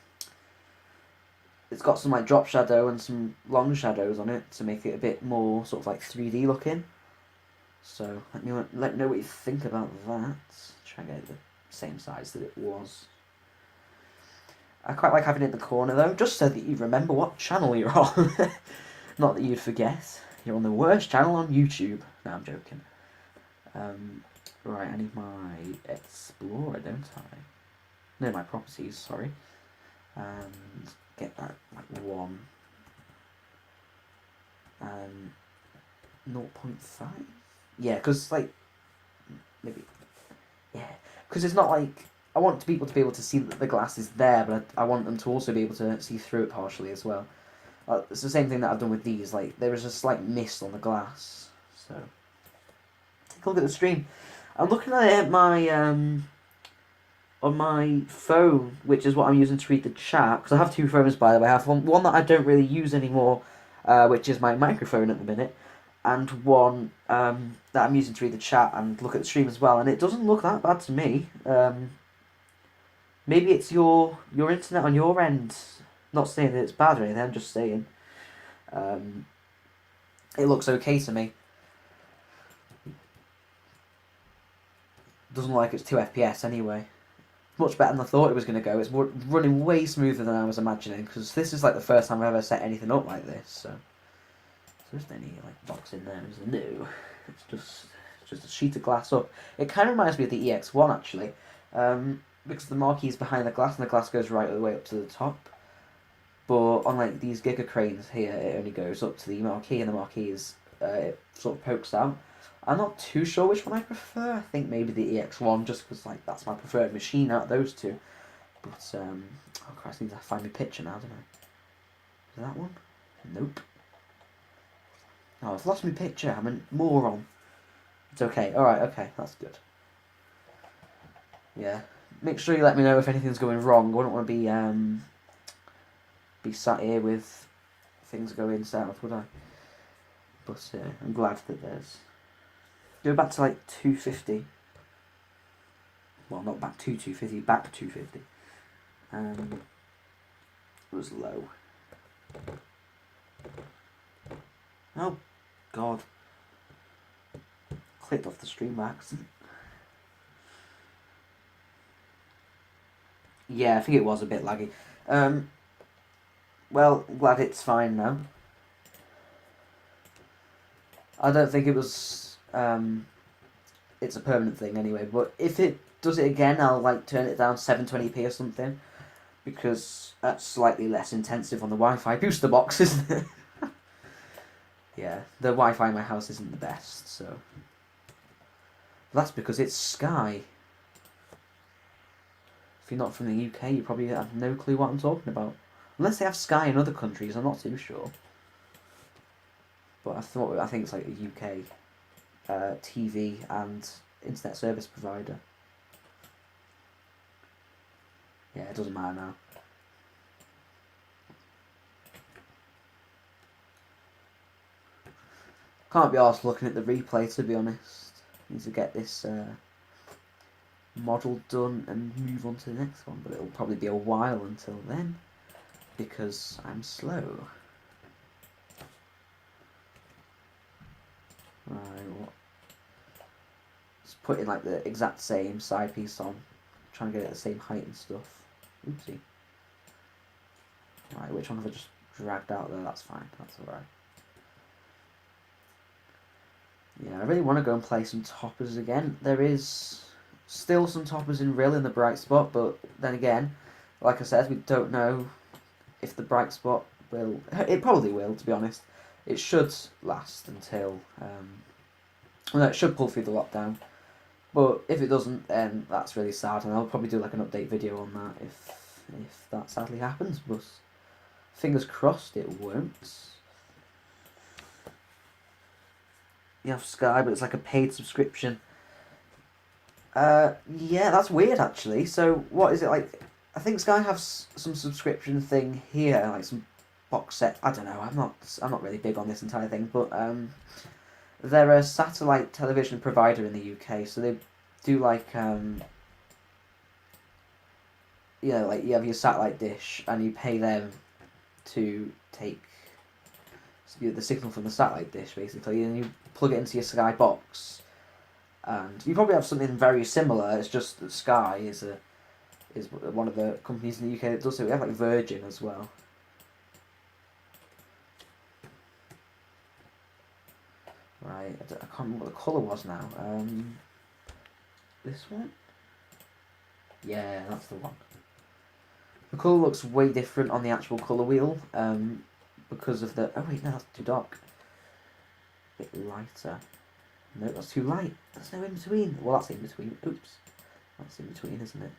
like drop shadow and some long shadows on it to make it a bit more sort of like 3D looking. So let me know what you think about that. Try and get it the same size that it was. I quite like having it in the corner though, just so that you remember what channel you're on. Not that you'd forget. You're on the worst channel on YouTube. No, I'm joking. Right, I need my Explorer, don't I? No, my properties, sorry. And get that like 1. 0.5? Yeah, because like, maybe, yeah. Because it's not like, I want people to be able to see that the glass is there, but I want them to also be able to see through it partially as well. It's the same thing that I've done with these, like, there is a slight mist on the glass, so. Take a look at the stream. I'm looking at it on my phone, which is what I'm using to read the chat, because I have 2 phones, by the way. I have one that I don't really use anymore, which is my microphone at the minute, and one that I'm using to read the chat and look at the stream as well, and it doesn't look that bad to me. Maybe it's your internet on your end. Not saying that it's bad or anything, I'm just saying. It looks okay to me. Doesn't look like it's 2 FPS anyway. Much better than I thought it was going to go. It's running way smoother than I was imagining, because this is like the first time I've ever set anything up like this, so. There isn't any like box in there, is there? No. It's just a sheet of glass up. It kind of reminds me of the EX1 actually, because the marquee is behind the glass and the glass goes right all the way up to the top. But on like these Giga cranes here, it only goes up to the marquee, and the marquee is it sort of pokes out. I'm not too sure which one I prefer. I think maybe the EX1, just because like that's my preferred machine out of those two. But oh Christ, I need to find my picture now, don't I? Is that one? Nope. Oh, I've lost my picture. I'm a moron. It's okay. Alright, okay. That's good. Yeah. Make sure you let me know if anything's going wrong. I wouldn't want to be sat here with things going south, would I? But I'm glad that there's... Go back to like 250. Well, not back to 250, back 250. It was low. Oh, God. Clicked off the stream by accident. Yeah, I think it was a bit laggy. Well, glad it's fine now. I don't think it was... it's a permanent thing anyway, but if it does it again, I'll like turn it down 720p or something, because that's slightly less intensive on the Wi-Fi booster box, isn't it? Yeah, the Wi-Fi in my house isn't the best, so... That's because it's Sky. If you're not from the UK, you probably have no clue what I'm talking about. Unless they have Sky in other countries, I'm not too sure. But I think it's like a UK TV and internet service provider. Yeah, it doesn't matter now. Can't be arsed looking at the replay, to be honest. Need to get this model done and move on to the next one, but it'll probably be a while until then, because I'm slow. Right, what? Just putting like the exact same side piece on, trying to get it the same height and stuff. Oopsie. Right, which one have I just dragged out there? That's fine, that's alright. Yeah, I really want to go and play some toppers again. There is still some toppers in Rill in the bright spot, but then again, like I said, we don't know if the bright spot will... It probably will, to be honest. It should last until... well, it should pull through the lockdown. But if it doesn't, then that's really sad, and I'll probably do like an update video on that if that sadly happens, but fingers crossed it won't. You have Sky, but it's like a paid subscription. Yeah, that's weird actually. So what is it like? I think Sky have some subscription thing here, like some box set. I don't know. I'm not really big on this entire thing, but they're a satellite television provider in the UK, so they do like like you have your satellite dish and you pay them to take the signal from the satellite dish basically, and you plug it into your Sky box. And you probably have something very similar. It's just that Sky is one of the companies in the UK that does it. We have like Virgin as well. Right, I can't remember what the colour was now. This one? Yeah, that's the one. The colour looks way different on the actual colour wheel, because of the... Oh wait, no, that's too dark. A bit lighter. No, that's too light. There's no in between. Well, that's in between. Oops. That's in between, isn't it?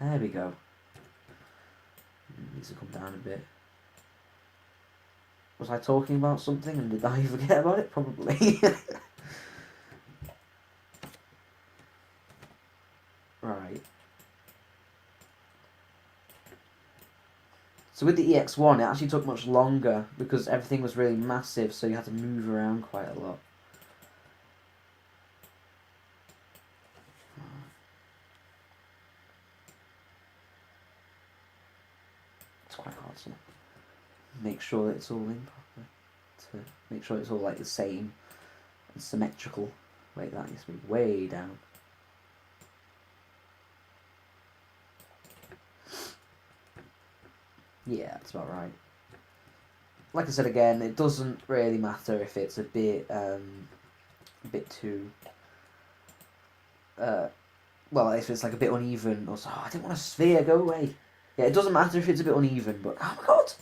There we go. Needs to come down a bit. Was I talking about something and did I forget about it? Probably. Right. So with the EX1, it actually took much longer because everything was really massive, so you had to move around quite a lot. It's quite hard to make sure that it's all in properly. To make sure it's all like the same and symmetrical. Wait, that needs to be way down. Yeah, that's about right. Like I said again, it doesn't really matter if it's a bit too well, if it's like a bit uneven or so. Oh, I didn't want a sphere, go away. Yeah, it doesn't matter if it's a bit uneven, but oh my god.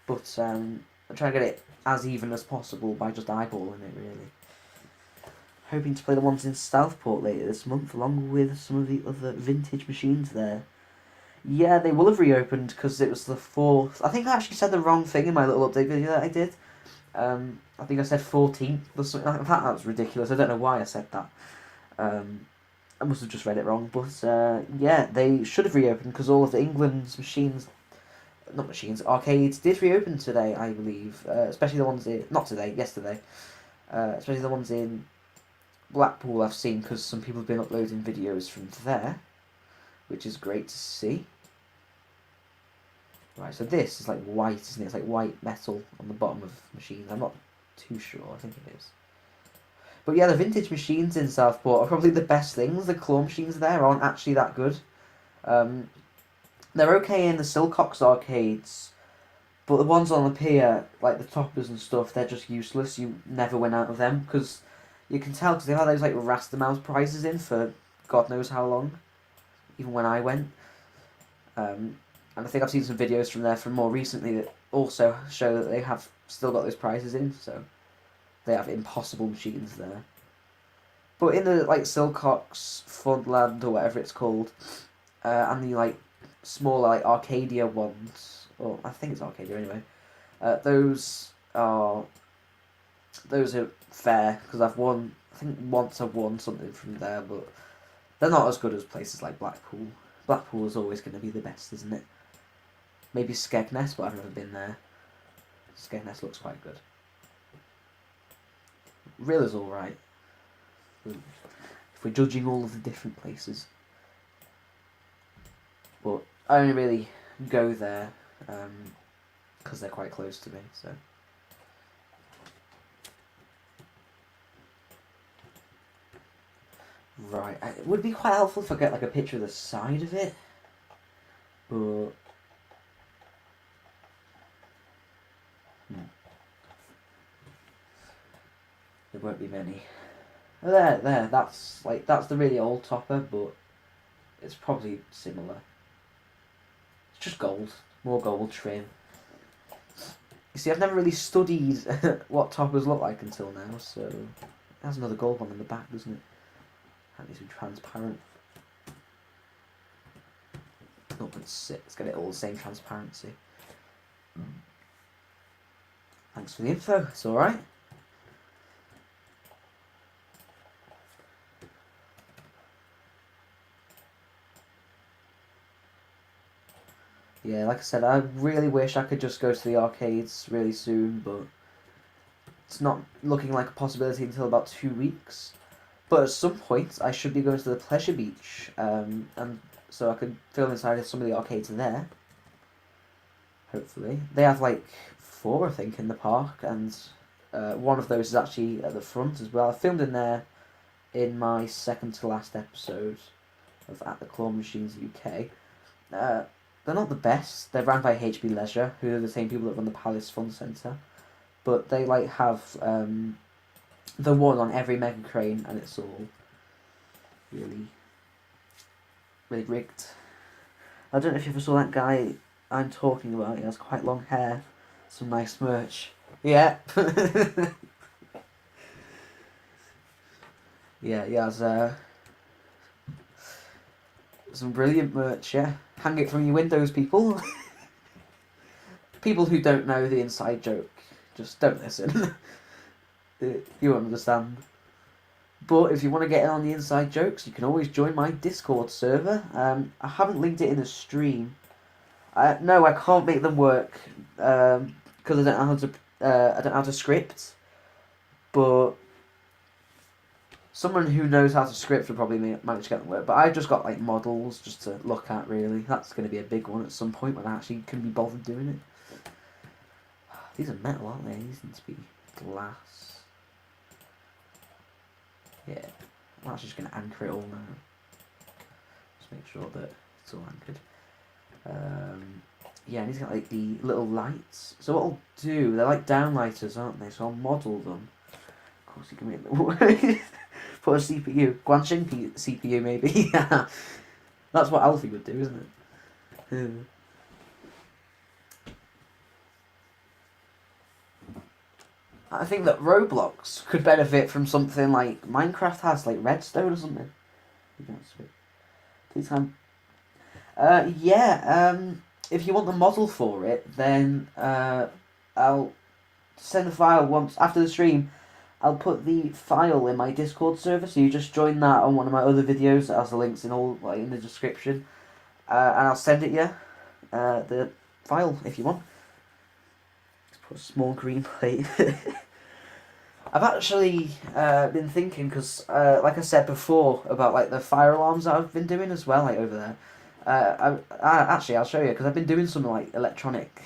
But I try to get it as even as possible by just eyeballing it, really. Hoping to play the ones in Southport later this month, along with some of the other vintage machines there. Yeah, they will have reopened because it was the 4th. I think I actually said the wrong thing in my little update video that I did. I think I said 14th or something like that. That was ridiculous. I don't know why I said that. I must have just read it wrong. But yeah, they should have reopened because all of the England's machines, not machines, arcades did reopen today, I believe. Especially the ones in, not today, yesterday. Especially the ones in Blackpool I've seen because some people have been uploading videos from there, which is great to see. Right, so this is like white, isn't it? It's like white metal on the bottom of machines. I'm not too sure, I think it is. But yeah, the vintage machines in Southport are probably the best things. The claw machines there aren't actually that good. They're okay in the Silcox arcades, but the ones on the pier, like the toppers and stuff, they're just useless. You never win out of them, because you can tell, because they've had those like Rasta Mouse prizes in for God knows how long, even when I went. And I think I've seen some videos from there from more recently that also show that they have still got those prizes in, so they have impossible machines there. But in the like Silcox Funland or whatever it's called, and the like smaller like Arcadia ones, or I think it's Arcadia anyway, those are fair, because I've won, I think once I've won something from there, but they're not as good as places like Blackpool. Blackpool is always going to be the best, isn't it? Maybe Skegness, but I've never been there. Skegness looks quite good. Rilla's alright, if we're judging all of the different places. But I only really go there because they're quite close to me, so. Right, it would be quite helpful if I get like a picture of the side of it, but there won't be many. There, that's the really old topper, but it's probably similar. It's just gold, more gold trim. You see, I've never really studied what toppers look like until now, so it has another gold one in the back, doesn't it? That needs to be transparent. 0.6, get it all the same transparency. Thanks for the info, it's alright. Yeah, like I said, I really wish I could just go to the arcades really soon, but it's not looking like a possibility until about 2 weeks. But at some point, I should be going to the Pleasure Beach, and so I could film inside some of the arcades there. Hopefully. They have like 4, I think, in the park, and one of those is actually at the front as well. I filmed in there in my second to last episode of At the Claw Machines UK. They're not the best. They're run by HB Leisure, who are the same people that run the Palace Fun Centre. But they like have the one on every Mega Crane, and it's all really, really rigged. I don't know if you ever saw that guy I'm talking about. He has quite long hair. Some nice merch. Yeah. Yeah, he has some brilliant merch, yeah. Hang it from your windows, people. People who don't know the inside joke, just don't listen. You won't understand. But if you want to get in on the inside jokes, you can always join my Discord server. I haven't linked it in the stream. No, I can't make them work because I don't know how to. I don't know how to script. But someone who knows how to script will probably manage to get them work. But I just got like models just to look at. Really, that's going to be a big one at some point when I actually can be bothered doing it. These are metal, aren't they? These need to be glass. Yeah, I'm actually just going to anchor it all now. Just make sure that it's all anchored. Yeah, I need to get like the little lights. So what I'll do, they're like downlighters, aren't they? So I'll model them. Of course, you can make them. Put a CPU, Guanxing CPU maybe. That's what Alfie would do, isn't it? I think that Roblox could benefit from something like Minecraft has, like Redstone or something. Please come. Yeah, if you want the model for it, then I'll send the file once after the stream. I'll put the file in my Discord server, so you just join that on one of my other videos that has the links in all like in the description, and I'll send it you the file if you want. Let's put a small green plate. I've actually been thinking because, like I said before, about like the fire alarms that I've been doing as well, like over there. Actually, I'll show you because I've been doing some like electronic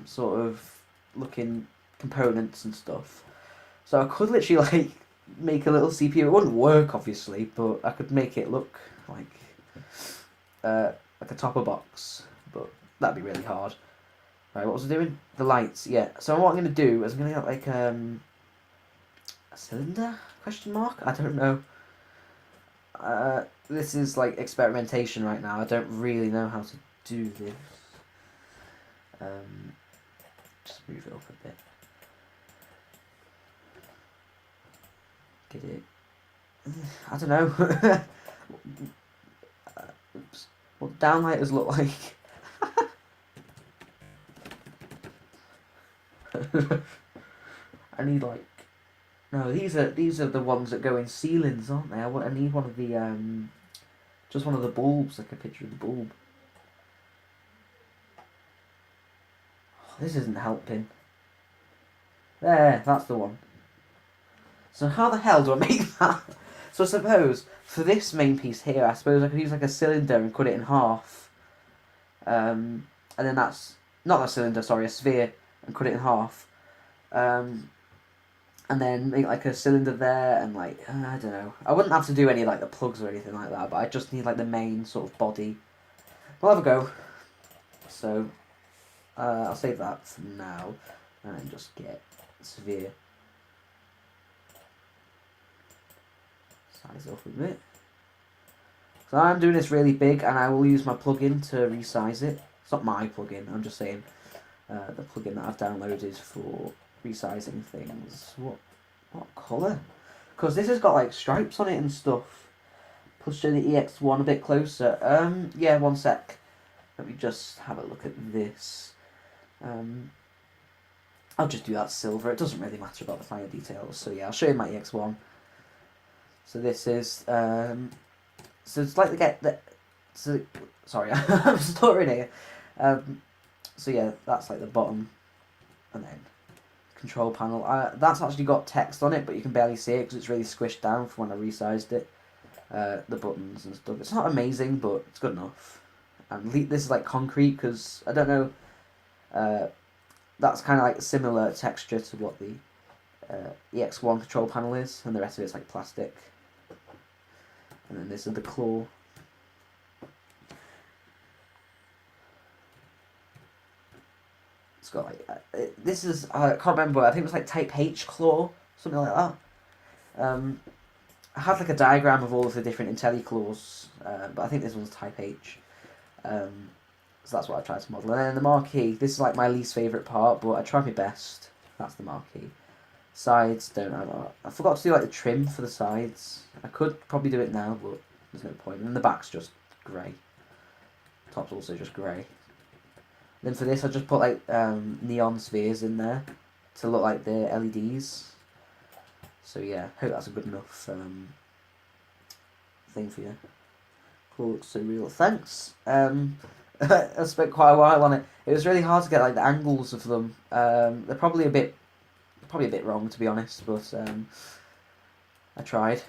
sort of looking components and stuff. So I could literally like make a little CPU. It wouldn't work obviously, but I could make it look like a topper box. But that'd be really hard. Right, what was I doing? The lights. Yeah. So what I'm gonna do is I'm gonna get like a cylinder? Question mark? I don't know. This is like experimentation right now. I don't really know how to do this. Just move it up a bit. Get it. I don't know. Oops. What downlighters look like? I need like. No, these are the ones that go in ceilings, aren't they? I need one of the just one of the bulbs, like a picture of the bulb. Oh, this isn't helping. There, that's the one. So how the hell do I make that? So I suppose for this main piece here, I suppose I could use like a cylinder and cut it in half. And then that's not a cylinder, sorry, a sphere, and cut it in half. And then make like a cylinder there and like, I don't know. I wouldn't have to do any like the plugs or anything like that, but I just need like the main sort of body. We'll have a go. So, I'll save that for now and just get sphere. Size up a bit. So I'm doing this really big and I will use my plugin to resize it. It's not my plugin, I'm just saying the plugin that I've downloaded for resizing things. What colour? Because this has got like stripes on it and stuff. Plus show the EX1 a bit closer. Yeah, one sec. let me just have a look at this. I'll just do that silver. It doesn't really matter about the finer details. So yeah, I'll show you my EX1. So this is so it's like sorry, I'm stuttering here. So yeah, that's like the bottom, and then control panel. That's actually got text on it, but you can barely see it because it's really squished down from when I resized it. The buttons and stuff. It's not amazing, but it's good enough. And this is like concrete because I don't know. That's kind of like similar texture to what the EX1 control panel is, and the rest of it's like plastic. And then this is the claw. It's got like this is I can't remember. I think it was like Type H claw, something like that. I had like a diagram of all of the different IntelliClaws, but I think this one's Type H. So that's what I tried to model. And then the marquee, this is like my least favourite part, but I tried my best. That's the marquee. Sides, don't know. I forgot to do like the trim for the sides. I could probably do it now, but there's no point. And the back's just grey. Top's also just grey. Then for this, I just put like neon spheres in there to look like the LEDs. So yeah, hope that's a good enough thing for you. Cool, looks so real. Thanks. I spent quite a while on it. It was really hard to get like the angles of them. They're probably a bit wrong, to be honest, but I tried.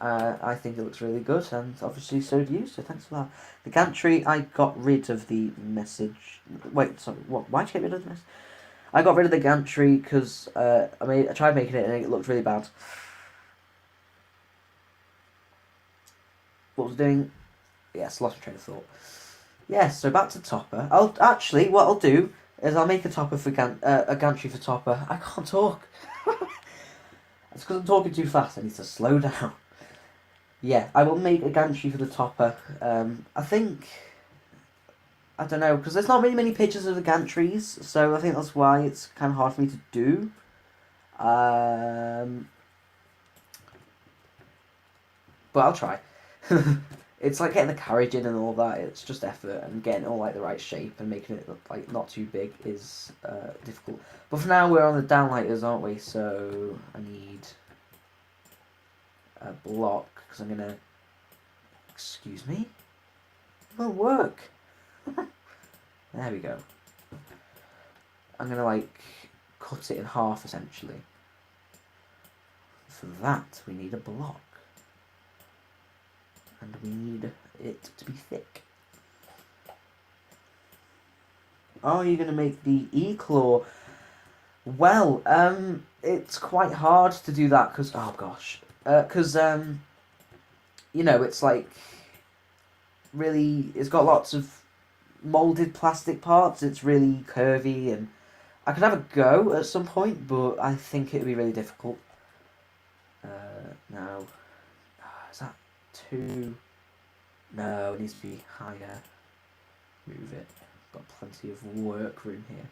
I think it looks really good, and obviously so do you, so thanks for that. The gantry, I got rid of the message. Wait, sorry, what? Why'd you get rid of the message? I got rid of the gantry because I tried making it and it looked really bad. What was I doing? Yes, lost my train of thought. Yes, so back to Topper. What I'll do is I'll make a Topper for a gantry for Topper. I can't talk. It's because I'm talking too fast. I need to slow down. Yeah, I will make a gantry for the Topper. I think, I don't know, because there's not really many pictures of the gantries, so I think that's why it's kind of hard for me to do. But I'll try. It's like getting the carriage in and all that. It's just effort, and getting all like the right shape and making it look like not too big is difficult. But for now, we're on the downlighters, aren't we? So I need a block because I'm gonna. Excuse me. It won't work. There we go. I'm gonna like cut it in half essentially. For that, we need a block. And we need it to be thick. Oh, you're going to make the E-claw. Well, it's quite hard to do that because, oh gosh. Because, you know, it's like, really, it's got lots of moulded plastic parts. It's really curvy, and I could have a go at some point, but I think it would be really difficult. Now, is that too... No, it needs to be higher. Move it. Got plenty of work room here.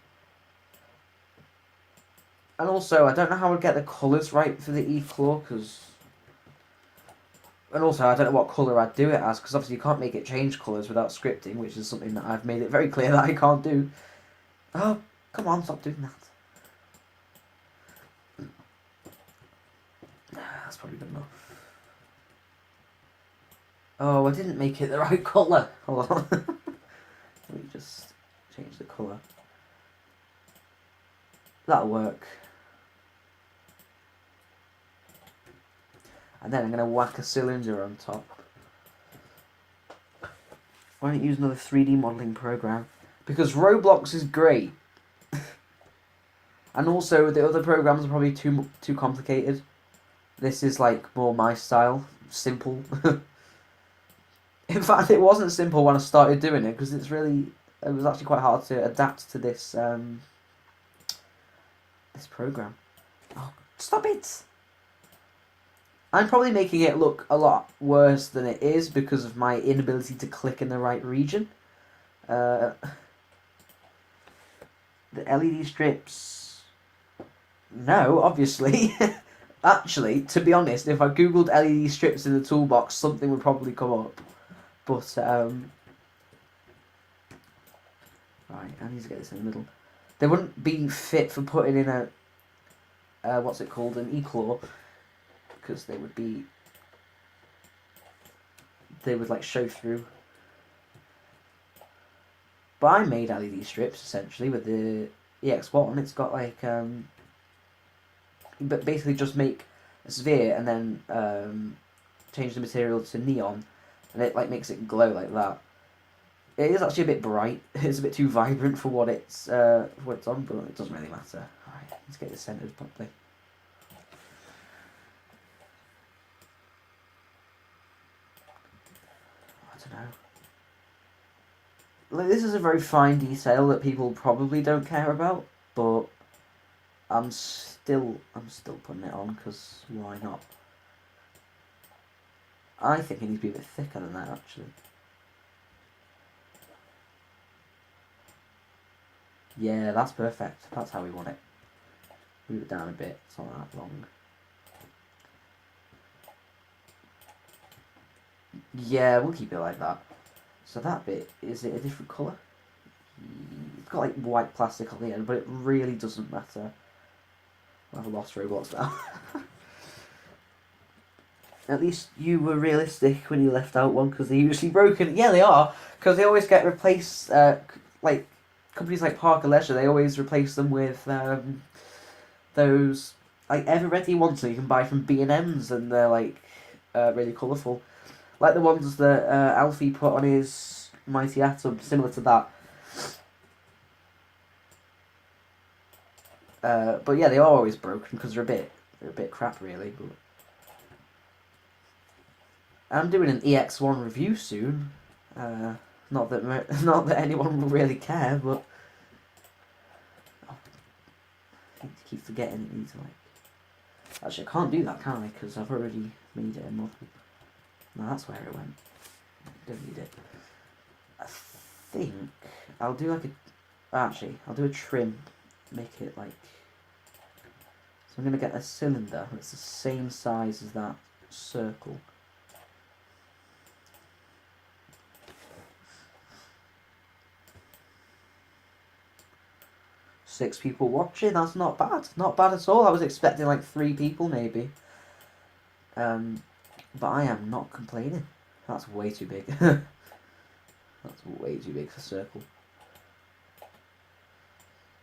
And also, I don't know how I'd get the colours right for the E-claw, because... And also, I don't know what colour I'd do it as, because obviously you can't make it change colours without scripting, which is something that I've made it very clear that I can't do. Oh, come on, stop doing that. That's probably good enough. Oh, I didn't make it the right colour. Hold on. Let me just change the colour. That'll work. And then I'm going to whack a cylinder on top. Why don't you use another 3D modelling program? Because Roblox is great. And also the other programs are probably too complicated. This is like more my style. Simple. In fact, it wasn't simple when I started doing it because it was actually quite hard to adapt to this this program. Oh, stop it! I'm probably making it look a lot worse than it is because of my inability to click in the right region. The LED strips... No, obviously. Actually, to be honest, if I googled LED strips in the toolbox, something would probably come up. But, Right, I need to get this in the middle. They wouldn't be fit for putting in a what's it called, an e-claw, because they would like show through. But I made LED strips essentially with the EX1. It's got like but basically just make a sphere and then change the material to neon, and it like makes it glow like that. It is actually a bit bright. It's a bit too vibrant for what it's on, but it doesn't really matter. Alright, let's get this centered properly. I don't know. Like, this is a very fine detail that people probably don't care about, but I'm still putting it on because why not? I think it needs to be a bit thicker than that actually. Yeah, that's perfect. That's how we want it. Move it down a bit. It's not that long. Yeah, we'll keep it like that. So that bit, is it a different colour? It's got like white plastic on the end, but it really doesn't matter. I've lost Roblox now. At least you were realistic when you left out one, because they're usually broken. Yeah, they are, because they always get replaced, like, companies like Parker Leisure, they always replace them with those like ever ready ones that you can buy from B&M's, and they're like really colourful, like the ones that Alfie put on his Mighty Atom, similar to that. But yeah, they are always broken because they're a bit crap really. But I'm doing an EX1 review soon. Not that anyone will really care, but I keep forgetting it needs like. Actually, I can't do that, can I? Because I've already made it a model. No, that's where it went. Don't need it. I think I'll do like a. Actually, I'll do a trim. Make it like. So I'm gonna get a cylinder that's the same size as that circle. Six people watching, that's not bad. Not bad at all. I was expecting like 3 people maybe. But I am not complaining. That's way too big. That's way too big for a circle.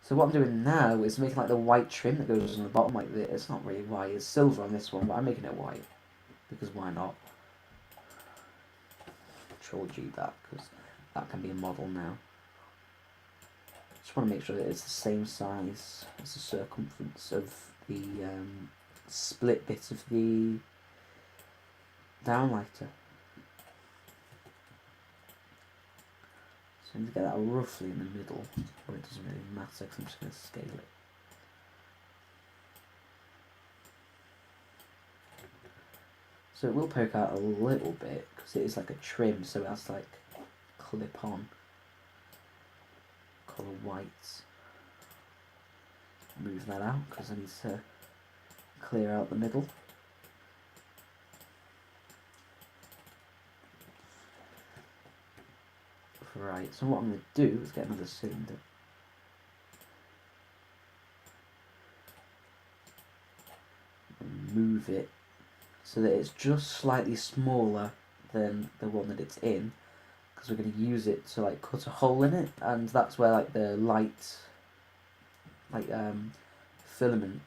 So what I'm doing now is making like the white trim that goes on the bottom like this. It's not really white, it's silver on this one, but I'm making it white. Because why not? Control G that, because that can be a model now. Just want to make sure that it's the same size as the circumference of the split bit of the downlighter. So I need to get that roughly in the middle, but it doesn't really matter because I'm just going to scale it. So it will poke out a little bit because it is like a trim, so it has to like clip on. Colour white. Move that out because I need to clear out the middle. Right, so what I'm going to do is get another cylinder. And move it so that it's just slightly smaller than the one that it's in, because we're going to use it to like cut a hole in it, and that's where like the light like filament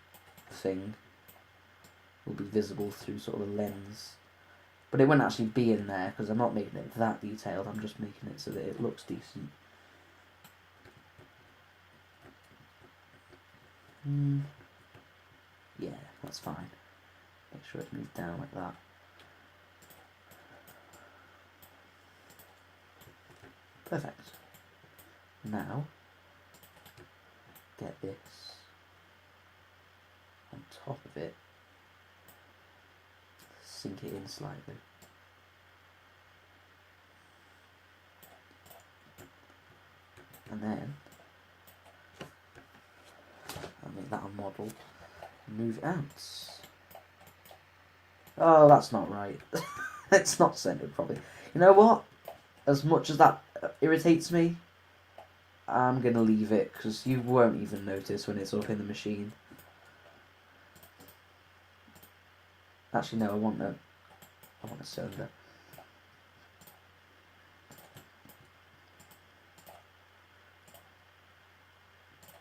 thing will be visible through sort of the lens. But it won't actually be in there because I'm not making it that detailed, I'm just making it so that it looks decent. Yeah, that's fine. Make sure it's moved down like that. Perfect. Now, get this on top of it. Sink it in slightly. And then I'll make that a model. Move it out. Oh, that's not right. It's not centered properly. You know what? As much as that irritates me, I'm going to leave it because you won't even notice when it's up in the machine. Actually, no, I want a cylinder.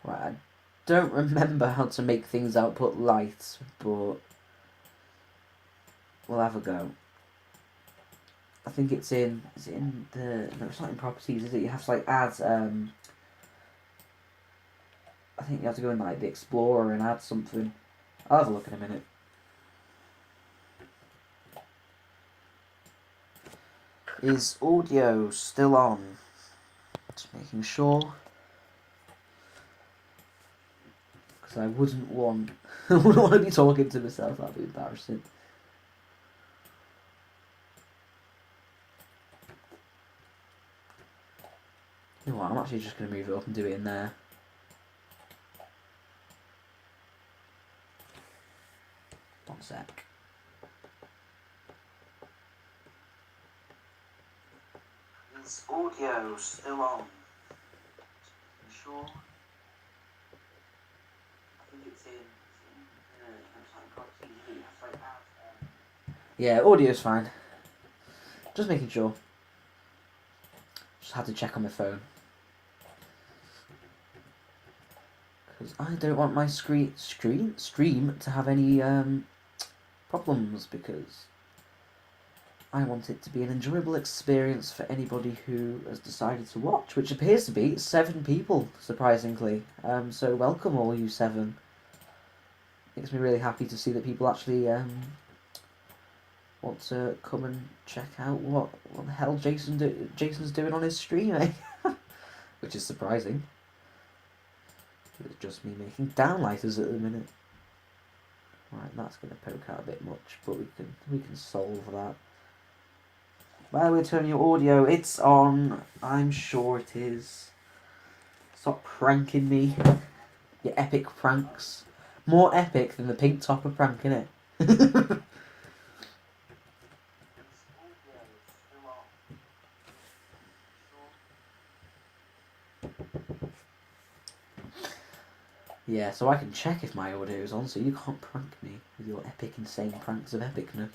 Right, I don't remember how to make things output light, but we'll have a go. I think it's in. Is it in the? No, it's not in properties, is it? You have to like add. I think you have to go in like the Explorer and add something. I'll have a look in a minute. Is audio still on? Just making sure. Because I wouldn't want. I wouldn't want to be talking to myself. That'd be embarrassing. You know what? I'm actually just going to move it up and do it in there. One sec. Is audio still on? Sure. I think it's in. Yeah, audio's fine. Just making sure. Just had to check on my phone. Because I don't want my stream to have any problems, because I want it to be an enjoyable experience for anybody who has decided to watch, which appears to be 7 people, surprisingly. So welcome all you 7. Makes me really happy to see that people actually want to come and check out what the hell Jason's doing on his stream, eh? Which is surprising. It's just me making downlighters at the minute. Right, that's going to poke out a bit much, but we can solve that. Well, we're turning your audio. It's on. I'm sure it is. Stop pranking me. Your epic pranks. More epic than the pink topper prank, innit? Yeah, so I can check if my audio is on, so you can't prank me with your epic, insane pranks of epicness.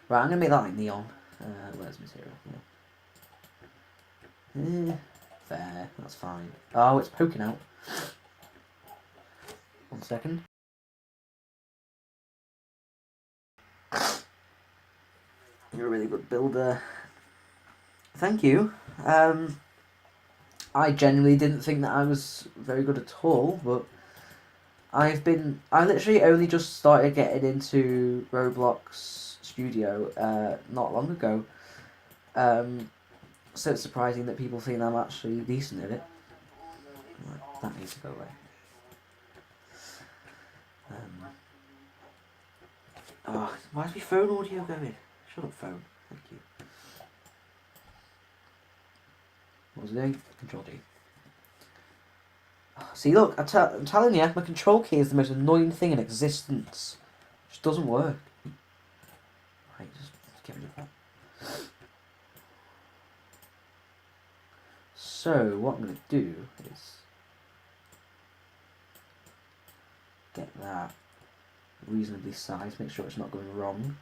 Right, I'm going to make that like neon. Where's material? Yeah. Fair, that's fine. Oh, it's poking out. 1 second. You're a really good builder. Thank you. I genuinely didn't think that I was very good at all, but I literally only just started getting into Roblox Studio not long ago. So it's surprising that people think I'm actually decent at it. Right, that needs to go away. Why is my phone audio going? Shut up, phone. Thank you. What was it doing? Control D. See, look, I'm telling you, my control key is the most annoying thing in existence. It just doesn't work. Right, just get rid of that. So, what I'm going to do is get that reasonably sized, make sure it's not going wrong.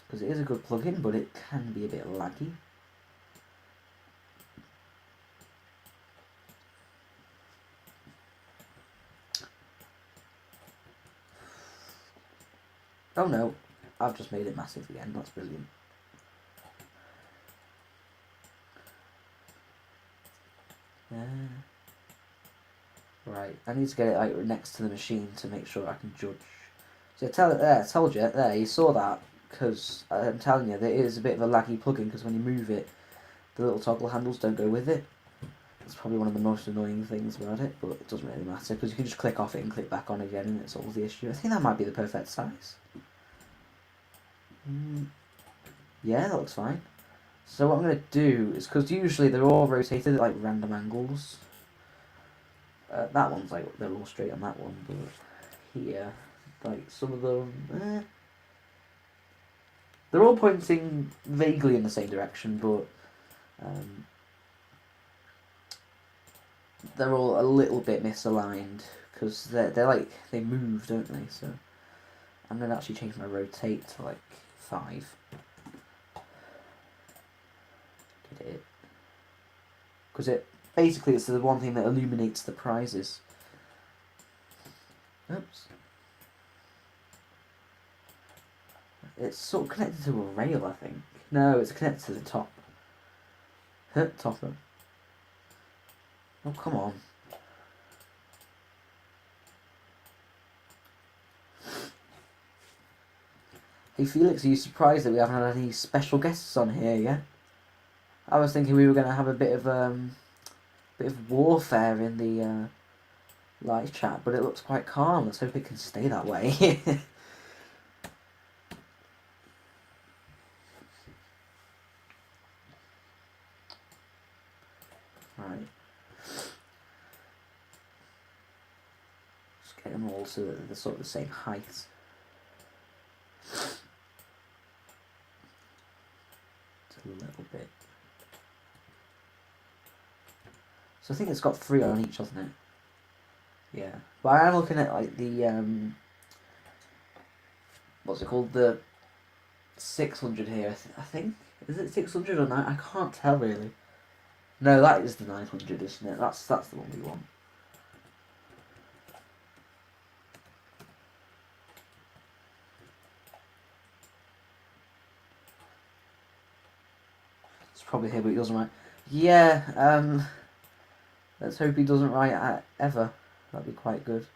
Because it is a good plugin, but it can be a bit laggy. Oh no, I've just made it massive again, that's brilliant. Right, I need to get it like next to the machine to make sure I can judge. So I told you, there, you saw that, because I'm telling you, there is a bit of a laggy plugin, because when you move it, the little toggle handles don't go with it. It's probably one of the most annoying things about it, but it doesn't really matter, because you can just click off it and click back on again, and it solves the issue. I think that might be the perfect size. Yeah, that looks fine. So what I'm going to do is, because usually they're all rotated at like random angles. That one's like, they're all straight on that one, but here, like some of them, they're all pointing vaguely in the same direction, but they're all a little bit misaligned because they're like they move, don't they? So I'm gonna actually change my rotate to like 5. Get it? Because it basically it's the one thing that illuminates the prizes. Oops. It's sort of connected to a rail, I think. No, it's connected to the top. Topper. Oh, come on. Hey Felix, are you surprised that we haven't had any special guests on here yet? I was thinking we were going to have a bit of warfare in the live chat, but it looks quite calm. Let's hope it can stay that way. Right. Just get them all so that they're sort of the same height. Just a little bit. So I think it's got 3 on each, hasn't it? Yeah. But I am looking at like the what's it called? The 600 here. I think is it 600 or 9? I can't tell really. No, that is the 900, isn't it? That's the one we want. It's probably here, but he doesn't write. Yeah. Let's hope he doesn't write ever. That'd be quite good.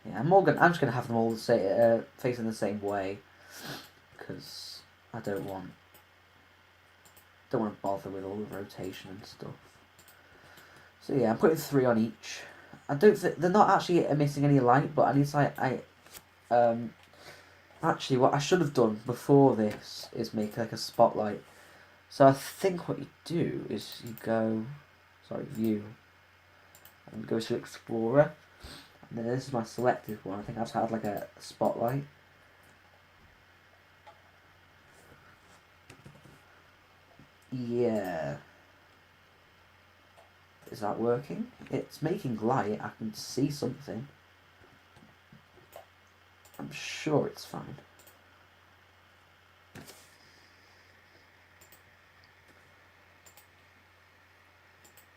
Yeah, I'm just gonna have them all facing the same way, because I don't want to bother with all the rotation and stuff. So yeah, I'm putting 3 on each. I don't think they're not actually emitting any light, but I need to actually what I should have done before this is make like a spotlight. So I think what you do is you go, view, and go to Explorer. And then this is my selected one. I think I've just had like a spotlight. Yeah. Is that working? It's making light. I can see something. I'm sure it's fine.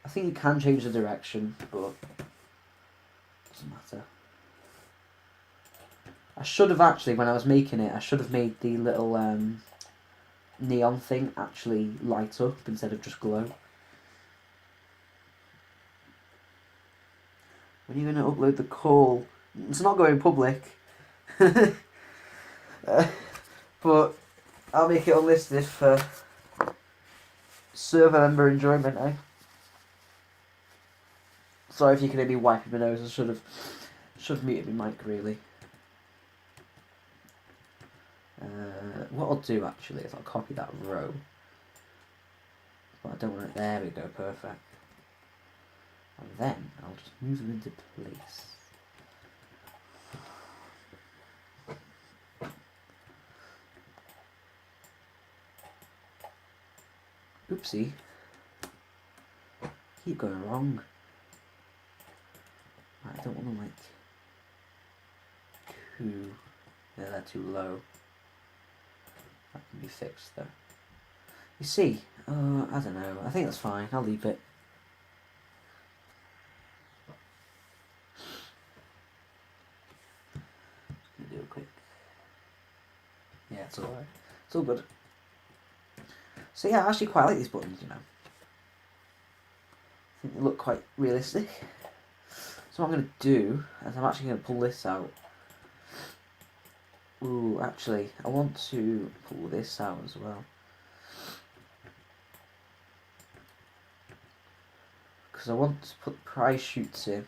I think you can change the direction, but doesn't matter. I should have actually, when I was making it, I should have made the little neon thing actually light up instead of just glow. When are you going to upload the call? It's not going public. But I'll make it unlisted for server member enjoyment, eh? Sorry if you can hear me wiping my nose. I should have muted my mic really. What I'll do actually is I'll copy that row. But I don't want it. There we go, perfect. And then I'll just move them into place. Oopsie. Keep going wrong. I don't want them like too. Yeah, they're too low. That can be fixed though. You see, I don't know. I think that's fine. I'll leave it. Do it quick. Yeah, it's alright. It's all good. So yeah, I actually quite like these buttons, you know. I think they look quite realistic. So what I'm going to do is I'm actually going to pull this out. Ooh, actually, I want to pull this out as well. Because I want to put prize shoots in,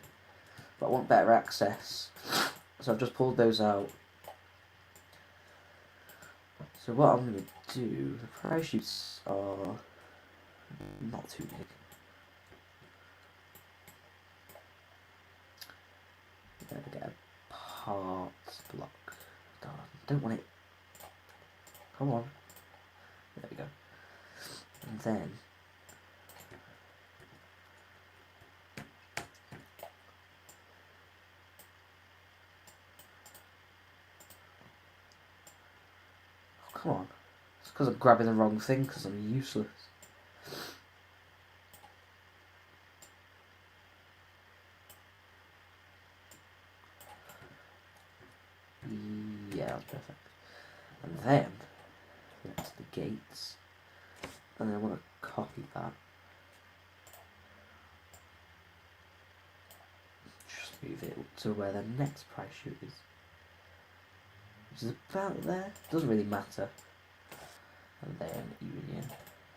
but I want better access. So I've just pulled those out. So what I'm going to do, the prize shoots are not too big. We're going to get a parts block. Darn, don't want it. Come on. There we go. then oh, come on. It's because I'm grabbing the wrong thing because I'm useless. Yeah, that's perfect. And then that's the gates. And then I want to copy that. Just move it to where the next price shoot is. Which is about there. Doesn't really matter. And then union.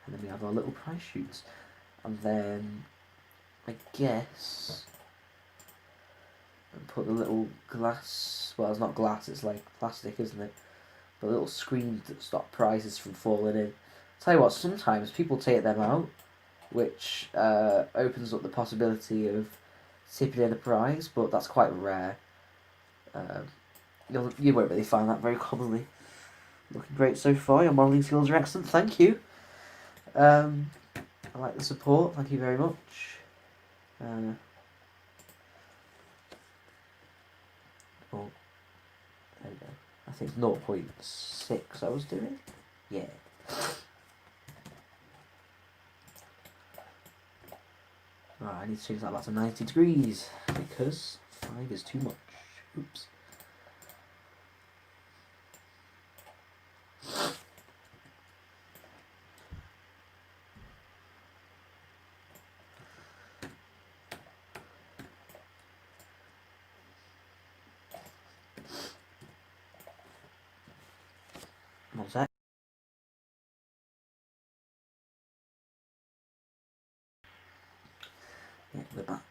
And then we have our little price shoots. And then I guess and put the little glass, well it's not glass, it's like plastic, isn't it? But little screens that stop prizes from falling in. Tell you what, sometimes people take them out, which opens up the possibility of tipping in a prize, but that's quite rare. You won't really find that very commonly. Looking great so far, your modelling skills are excellent, thank you. I like the support, thank you very much. Oh, there we go. I think 0.6 I was doing. Yeah. Right, I need to change that back to 90 degrees because 5 is too much. Oops. What's that? Yeah, we're back.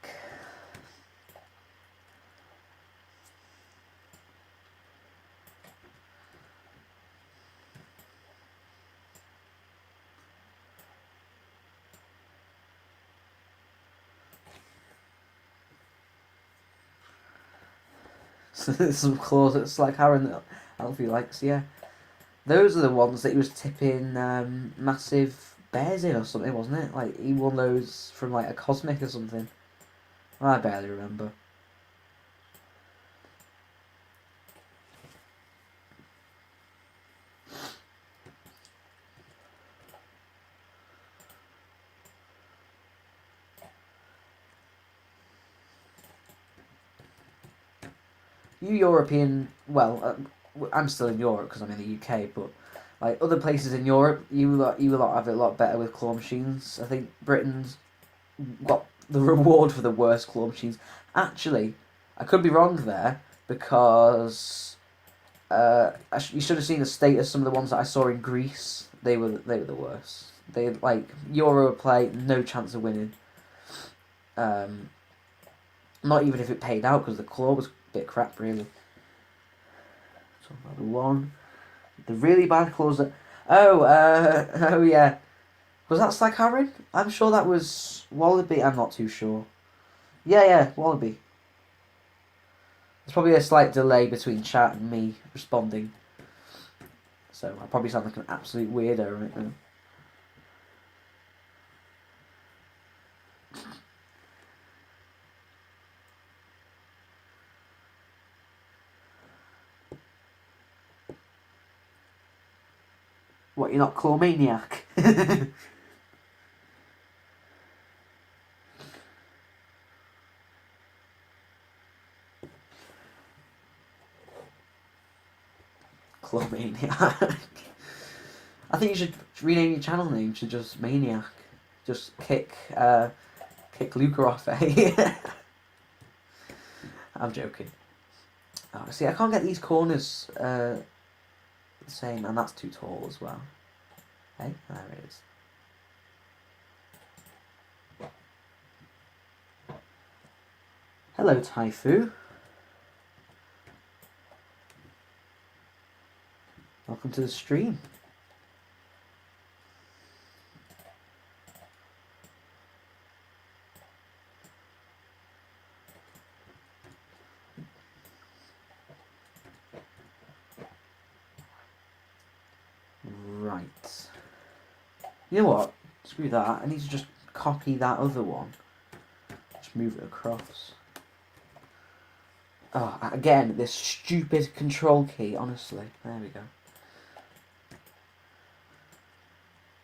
Some closets like Aaron that Alfie likes, yeah. Those are the ones that he was tipping massive bears in or something, wasn't it? Like, he won those from like a Cosmic or something. I barely remember. You European, well, I'm still in Europe because I'm in the UK, but like other places in Europe, you lot have it a lot better with claw machines. I think Britain's got the reward for the worst claw machines. Actually, I could be wrong there because you should have seen the state of some of the ones that I saw in Greece. They were the worst. They like Euro play, no chance of winning. Not even if it paid out because the claw was a bit crap, really. So the one, the really bad claws that. Oh, oh yeah. Was that Slagharin? I'm sure that was Wallaby. I'm not too sure. Yeah, Wallaby. There's probably a slight delay between chat and me responding. So I probably sound like an absolute weirdo right now. What, you're not Clawmaniac? Clawmaniac. I think you should rename your channel name to just Maniac. Just kick Luca off, eh? I'm joking. Oh, see, I can't get these corners the same, and that's too tall as well. Hey, there it is. Hello, Taifu. Welcome to the stream. Right. You know what? Screw that. I need to just copy that other one. Just move it across. Oh, again, this stupid control key, honestly. There we go.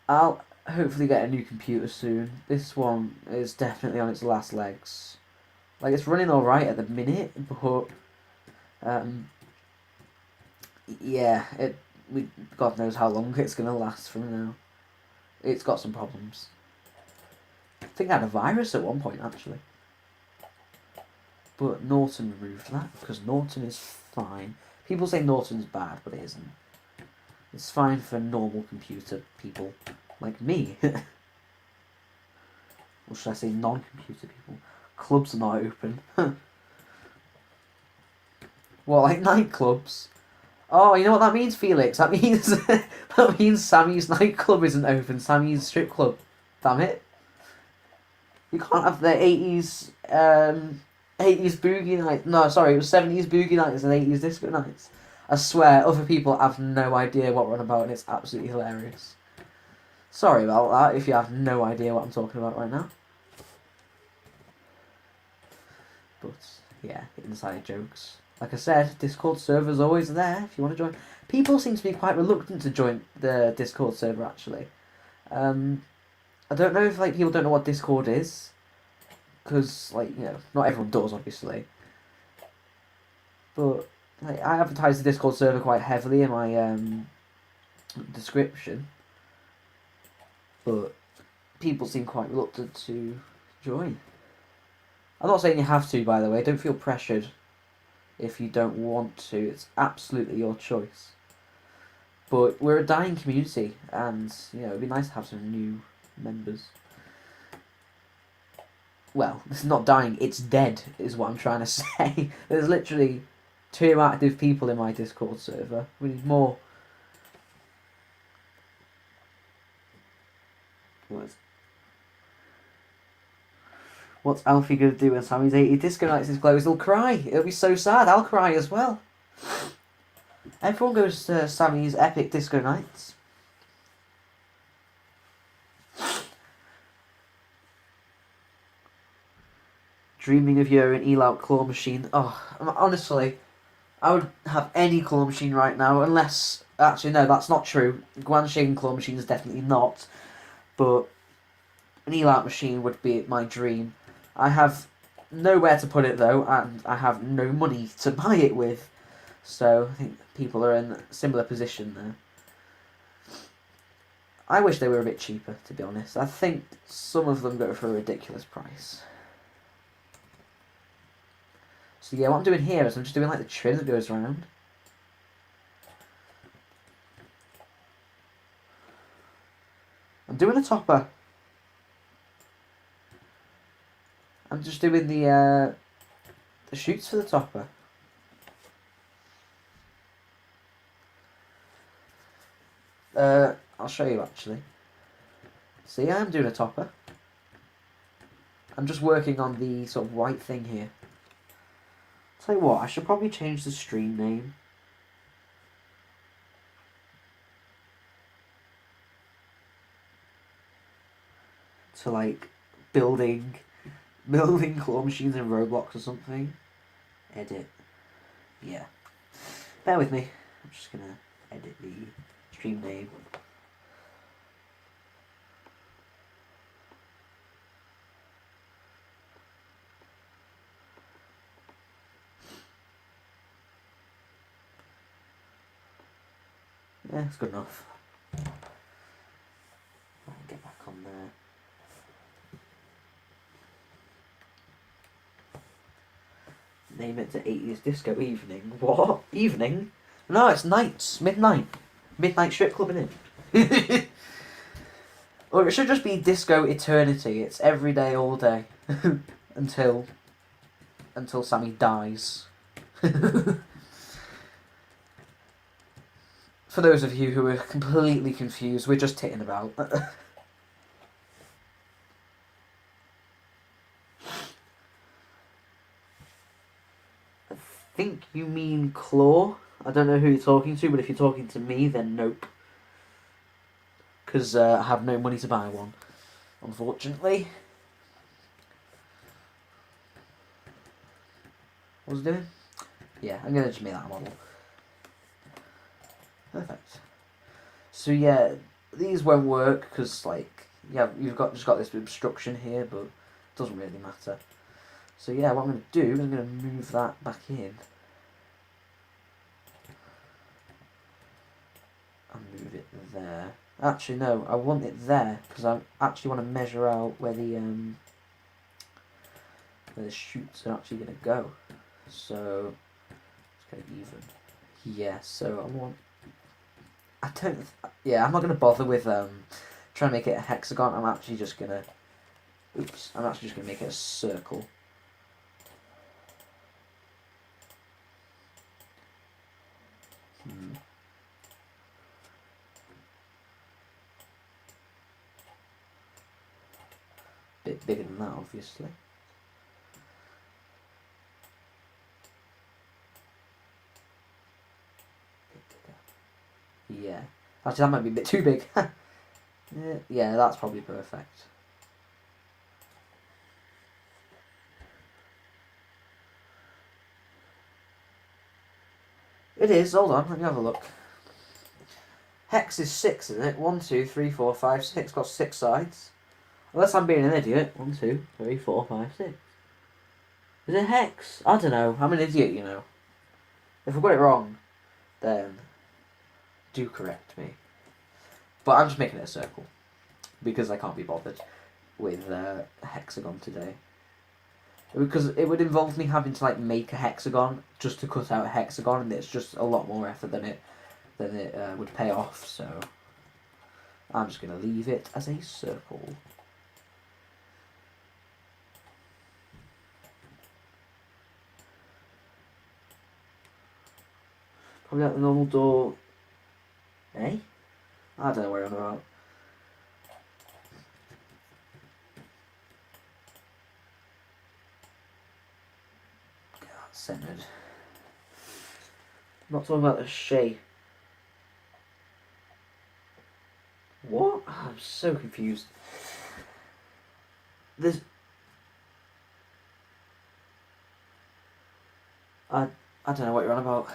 I'll hopefully get a new computer soon. This one is definitely on its last legs. Like, it's running alright at the minute, but yeah, God knows how long it's going to last from now. It's got some problems. I think I had a virus at one point, actually. But Norton removed that, because Norton is fine. People say Norton's bad, but it isn't. It's fine for normal computer people, like me. Or should I say non-computer people? Clubs are not open. What, like nightclubs? Oh, you know what that means, Felix? That means that means Sammy's nightclub isn't open. Sammy's strip club. Damn it! You can't have the 80s boogie night. No, sorry, it was 70s boogie nights and 80s disco nights. I swear, other people have no idea what we're on about, and it's absolutely hilarious. Sorry about that if you have no idea what I'm talking about right now. But yeah, inside jokes. Like I said, Discord server's always there if you want to join. People seem to be quite reluctant to join the Discord server, actually. I don't know if like people don't know what Discord is, because like, you know, not everyone does, obviously. But like, I advertise the Discord server quite heavily in my description, but people seem quite reluctant to join. I'm not saying you have to, by the way. Don't feel pressured if you don't want to. It's absolutely your choice. But we're a dying community, and you know, it'd be nice to have some new members. Well, it's not dying, it's dead, is what I'm trying to say. There's literally 2 active people in my Discord server. We need more. What's Alfie going to do when Sammy's 80 disco nights is closed? He'll cry. It'll be so sad. I'll cry as well. Everyone goes to Sammy's epic disco nights. Dreaming of you an eel-out claw machine. Oh, honestly, I would have any claw machine right now, unless... Actually, no, that's not true. Guanshin claw machine is definitely not. But an eel-out machine would be my dream. I have nowhere to put it, though, and I have no money to buy it with. So, I think people are in a similar position there. I wish they were a bit cheaper, to be honest. I think some of them go for a ridiculous price. So yeah, what I'm doing here is I'm just doing like the trim that goes around. I'm doing a topper. I'm just doing the shoots for the topper. I'll show you actually. See, I'm doing a topper. I'm just working on the sort of white thing here. Tell you what, I should probably change the stream name. To like building claw machines in Roblox or something. Edit. Yeah. Bear with me. I'm just gonna edit the stream name. Yeah, it's good enough. I'll get back on there. Name it to 80s Disco Evening. What? Evening? No, it's nights. Midnight. Midnight strip club, innit? Or it should just be Disco Eternity. It's every day, all day. until Sammy dies. For those of you who are completely confused, we're just titting about. I think you mean claw. I don't know who you're talking to, but if you're talking to me, then nope. Because I have no money to buy one. unfortunately. What was it doing? Yeah, I'm going to just make that a model. Perfect. So yeah, these won't work because like you've just got this obstruction here, but it doesn't really matter. So yeah, what I'm going to do is I'm going to move that back in and move it there. Actually, no, I want it there because I actually want to measure out where the shoots are actually going to go. So it's kind of even. Yeah. So I want. I don't. Yeah, I'm not going to bother with trying to make it a hexagon. I'm actually just going to. Oops. I'm actually just going to make it a circle. Bit bigger than that, obviously. Yeah. Actually, that might be a bit too big. Yeah, that's probably perfect. It is. Hold on, let me have a look. Hex is 6, isn't it? 1, 2, 3, 4, 5, 6. Got 6 sides. Unless I'm being an idiot. 1, 2, 3, 4, 5, 6. Is it hex? I don't know. I'm an idiot, you know. If I've got it wrong, then do correct me. But I'm just making it a circle because I can't be bothered with a hexagon today. Because it would involve me having to like make a hexagon just to cut out a hexagon, and it's just a lot more effort than it would pay off. So I'm just going to leave it as a circle. Probably like the normal door. Eh? I don't know where I'm about. Get that centered. I'm not talking about the shape. What? I'm so confused. There's... I don't know what you're on about,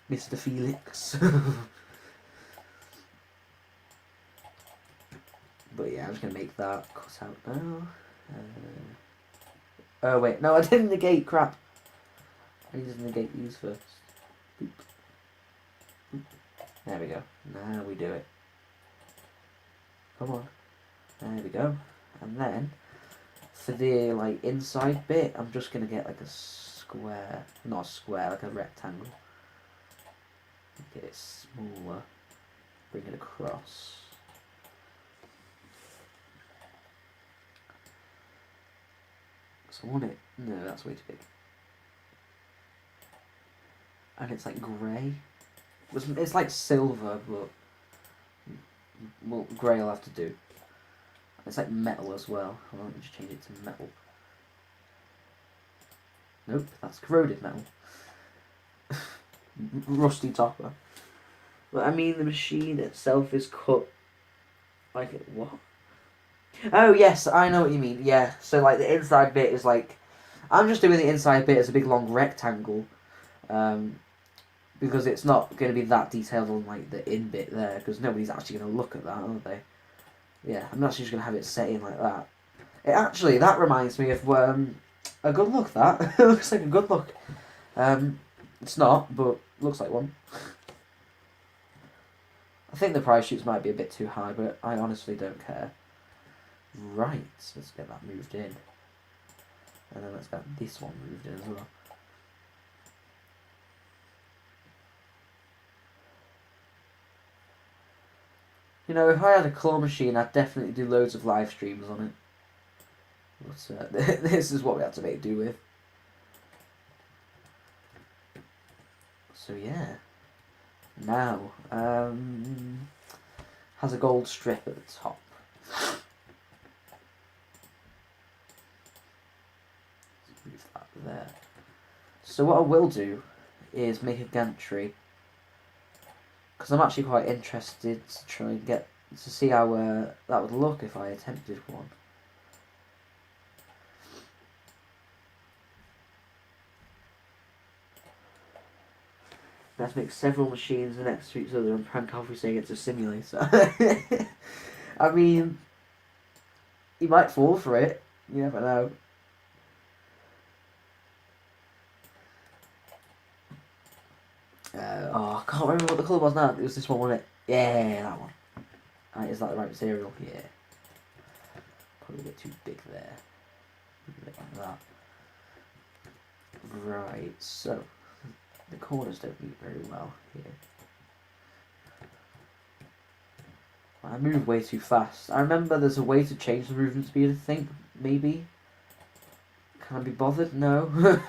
Mr. Felix. But yeah, I'm just going to make that cut out now. Oh wait, no, I didn't negate, crap. I need to negate these first. Boop. Boop. There we go. Now we do it. Come on. There we go. And then, for the like inside bit, I'm just going to get like a square. Not a square, like a rectangle. Get it smaller. Bring it across. So I want it... No, that's way too big. And it's like grey. It's like silver, but... Well, grey I'll have to do. It's like metal as well. Hold on, let me just change it to metal. Nope, that's corroded metal. Rusty topper. But I mean, the machine itself is cut... Like, what? Oh, yes, I know what you mean. Yeah, so like the inside bit is like... I'm just doing the inside bit as a big long rectangle. Because it's not going to be that detailed on like the in bit there. Because nobody's actually going to look at that, are they? Yeah, I'm actually just going to have it set in like that. Actually, that reminds me of a good look, that. It looks like a good look. It's not, but looks like one. I think the price shoots might be a bit too high, but I honestly don't care. Right, so let's get that moved in. And then let's get this one moved in as well. You know, if I had a claw machine, I'd definitely do loads of live streams on it. But this is what we have to make do with. So yeah. Now, has a gold strip at the top. Move that there. So what I will do is make a gantry, because I'm actually quite interested to try and get to see how that would look if I attempted one. Let's make several machines next to each other and prank Alfie saying it's a simulator. I mean, he might fall for it. You never know. I can't remember what the colour was now. It was this one, wasn't it? Yeah, that one. Is that the right material? Yeah. Probably a bit too big there. A bit like that. Right, so the corners don't meet very well here. I move way too fast. I remember there's a way to change the movement speed, I think, maybe. Can I be bothered? No.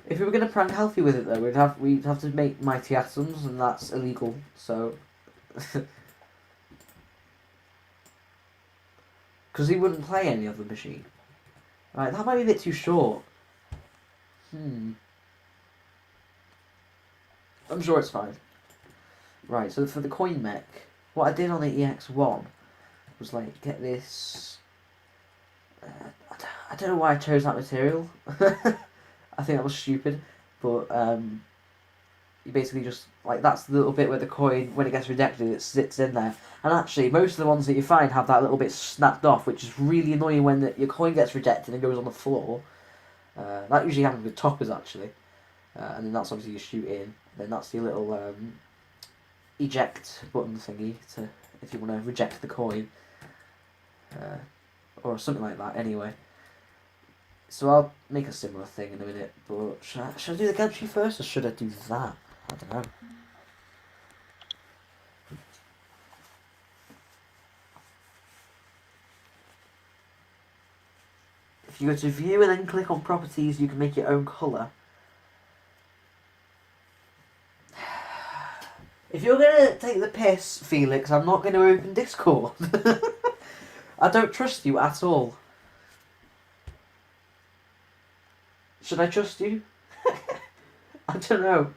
If we were going to prank Healthy with it though, we'd have to make mighty atoms, and that's illegal, so... Because he wouldn't play any other machine. Right, that might be a bit too short. I'm sure it's fine. Right, so for the coin mech, what I did on the EX1 was like get this... I don't know why I chose that material. I think that was stupid, but you basically just, like, that's the little bit where the coin, when it gets rejected, it sits in there. And actually, most of the ones that you find have that little bit snapped off, which is really annoying when your coin gets rejected and goes on the floor. That usually happens with toppers, actually. And then that's obviously you shoot in. Then that's your little eject button thingy, to if you want to reject the coin. Or something like that, anyway. So I'll make a similar thing in a minute, but should I do the gantry first, or should I do that? I don't know. If you go to view and then click on properties, you can make your own colour. If you're going to take the piss, Felix, I'm not going to open Discord. I don't trust you at all. Should I trust you? I don't know.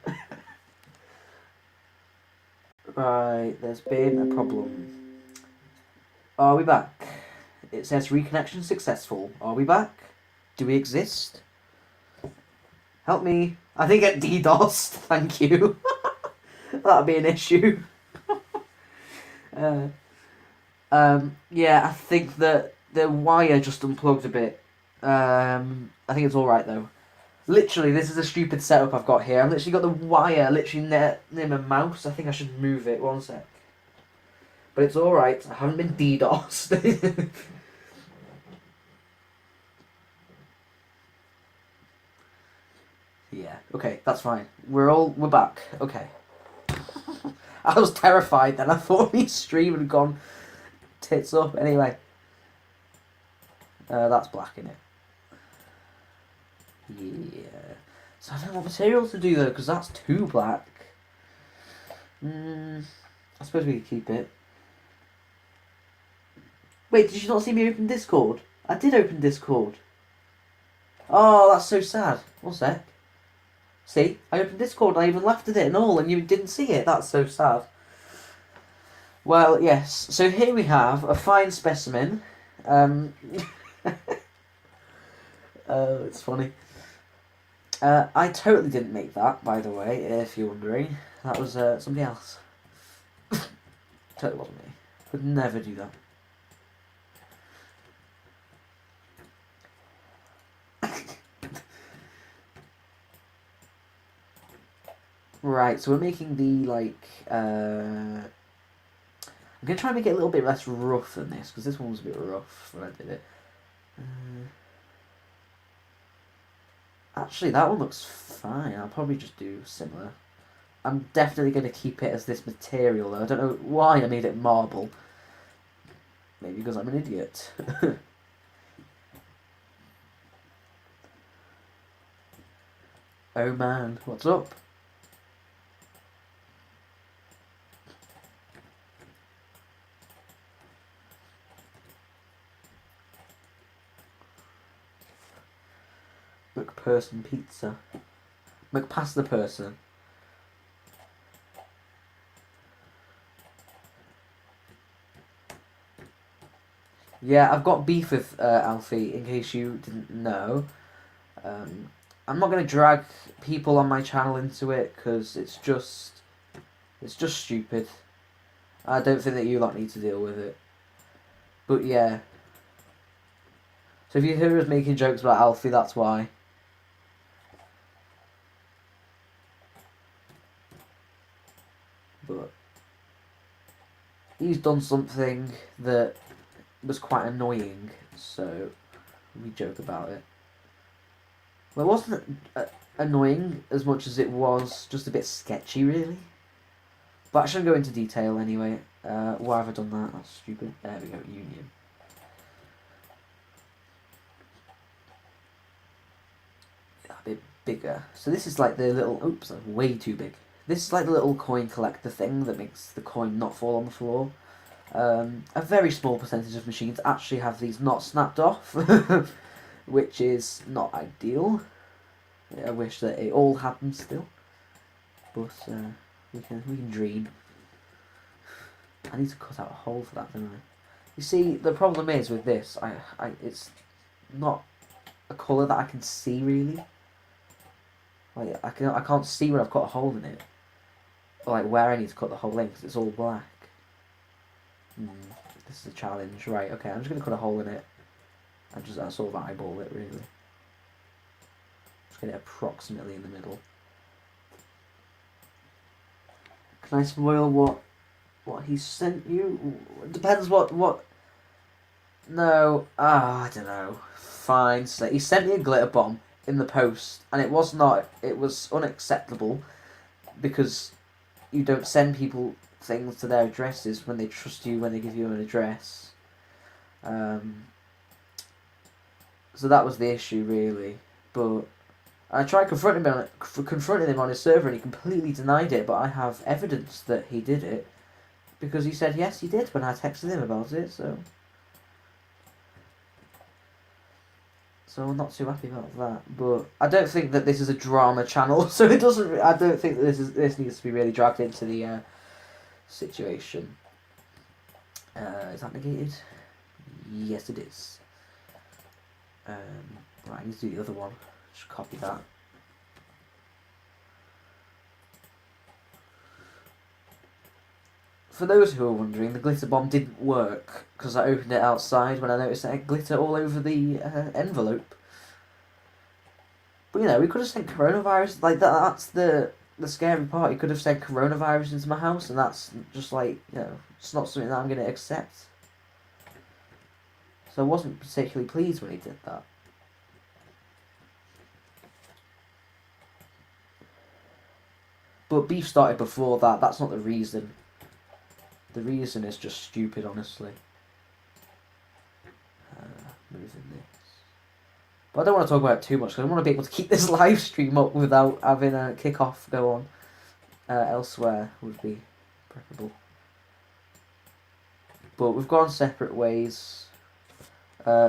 Right, there's been a problem. Are we back? It says reconnection successful. Are we back? Do we exist? Help me. I think get DDoSed. Thank you. That'll be an issue. Yeah, I think that the wire just unplugged a bit. I think it's alright though. Literally, this is a stupid setup I've got here. I've literally got the wire literally near my mouse. I think I should move it. One sec. But it's alright. I haven't been DDoSed. Yeah, okay, that's fine. We're back. Okay. I was terrified then. I thought my stream had gone tits up. Anyway. That's black, innit? Yeah. So I don't know what material to do though, because that's too black. I suppose we could keep it. Wait, did you not see me open Discord? I did open Discord. Oh, that's so sad. One sec. See, I opened Discord and I even laughed at it and all, and you didn't see it. That's so sad. Well, yes. So here we have a fine specimen. It's funny. I totally didn't make that, by the way, if you're wondering. That was somebody else. Totally wasn't me. Would never do that. Right, so we're making the, like, I'm going to try and make it a little bit less rough than this, because this one was a bit rough when I did it. Actually, that one looks fine. I'll probably just do similar. I'm definitely going to keep it as this material, though. I don't know why I made it marble. Maybe because I'm an idiot. Oh man, what's up? McPerson pizza. McPass the person. Yeah, I've got beef with Alfie, in case you didn't know. I'm not going to drag people on my channel into it, because it's just stupid. I don't think that you lot need to deal with it. But yeah. So if you hear us making jokes about Alfie, that's why. But he's done something that was quite annoying, so we joke about it. Well, it wasn't annoying as much as it was just a bit sketchy, really. But I shouldn't go into detail anyway. Why have I done that? That's stupid. There we go, union. A bit bigger. So this is like the little... Oops, that's way too big. This is like the little coin collector thing that makes the coin not fall on the floor. A very small percentage of machines actually have these not snapped off, which is not ideal. I wish that it all happened still, but we can dream. I need to cut out a hole for that, don't I? You see, the problem is with this, it's not a colour that I can see really. Like I can't see when I've cut a hole in it, or like where I need to cut the hole in because it's all black. This is a challenge, right? Okay, I'm just gonna cut a hole in it. I sort of eyeball it really. Just get it approximately in the middle. Can I spoil what he sent you? It depends what. No, I don't know. Fine. So he sent me a glitter bomb in the post, and it was not. It was unacceptable because you don't send people things to their addresses when they trust you, when they give you an address. So that was the issue really, but I tried confronting him on his server, and he completely denied it. But I have evidence that he did it because he said yes, he did when I texted him about it. So I'm not too happy about that. But I don't think that this is a drama channel, so it doesn't. I don't think that this needs to be really dragged into the situation. Is that negated? Yes, it is. Right, I need to do the other one. Just copy that. For those who are wondering, the glitter bomb didn't work because I opened it outside when I noticed that I had glitter all over the envelope. But you know, we could have sent coronavirus. Like that's the scary part. He could have sent coronavirus into my house, and that's just like, you know, it's not something that I'm going to accept. So I wasn't particularly pleased when he did that. But beef started before that. That's not the reason. The reason is just stupid, honestly. Moving this. But I don't want to talk about it too much because I want to be able to keep this live stream up without having a kick-off go on elsewhere would be preferable. But we've gone separate ways.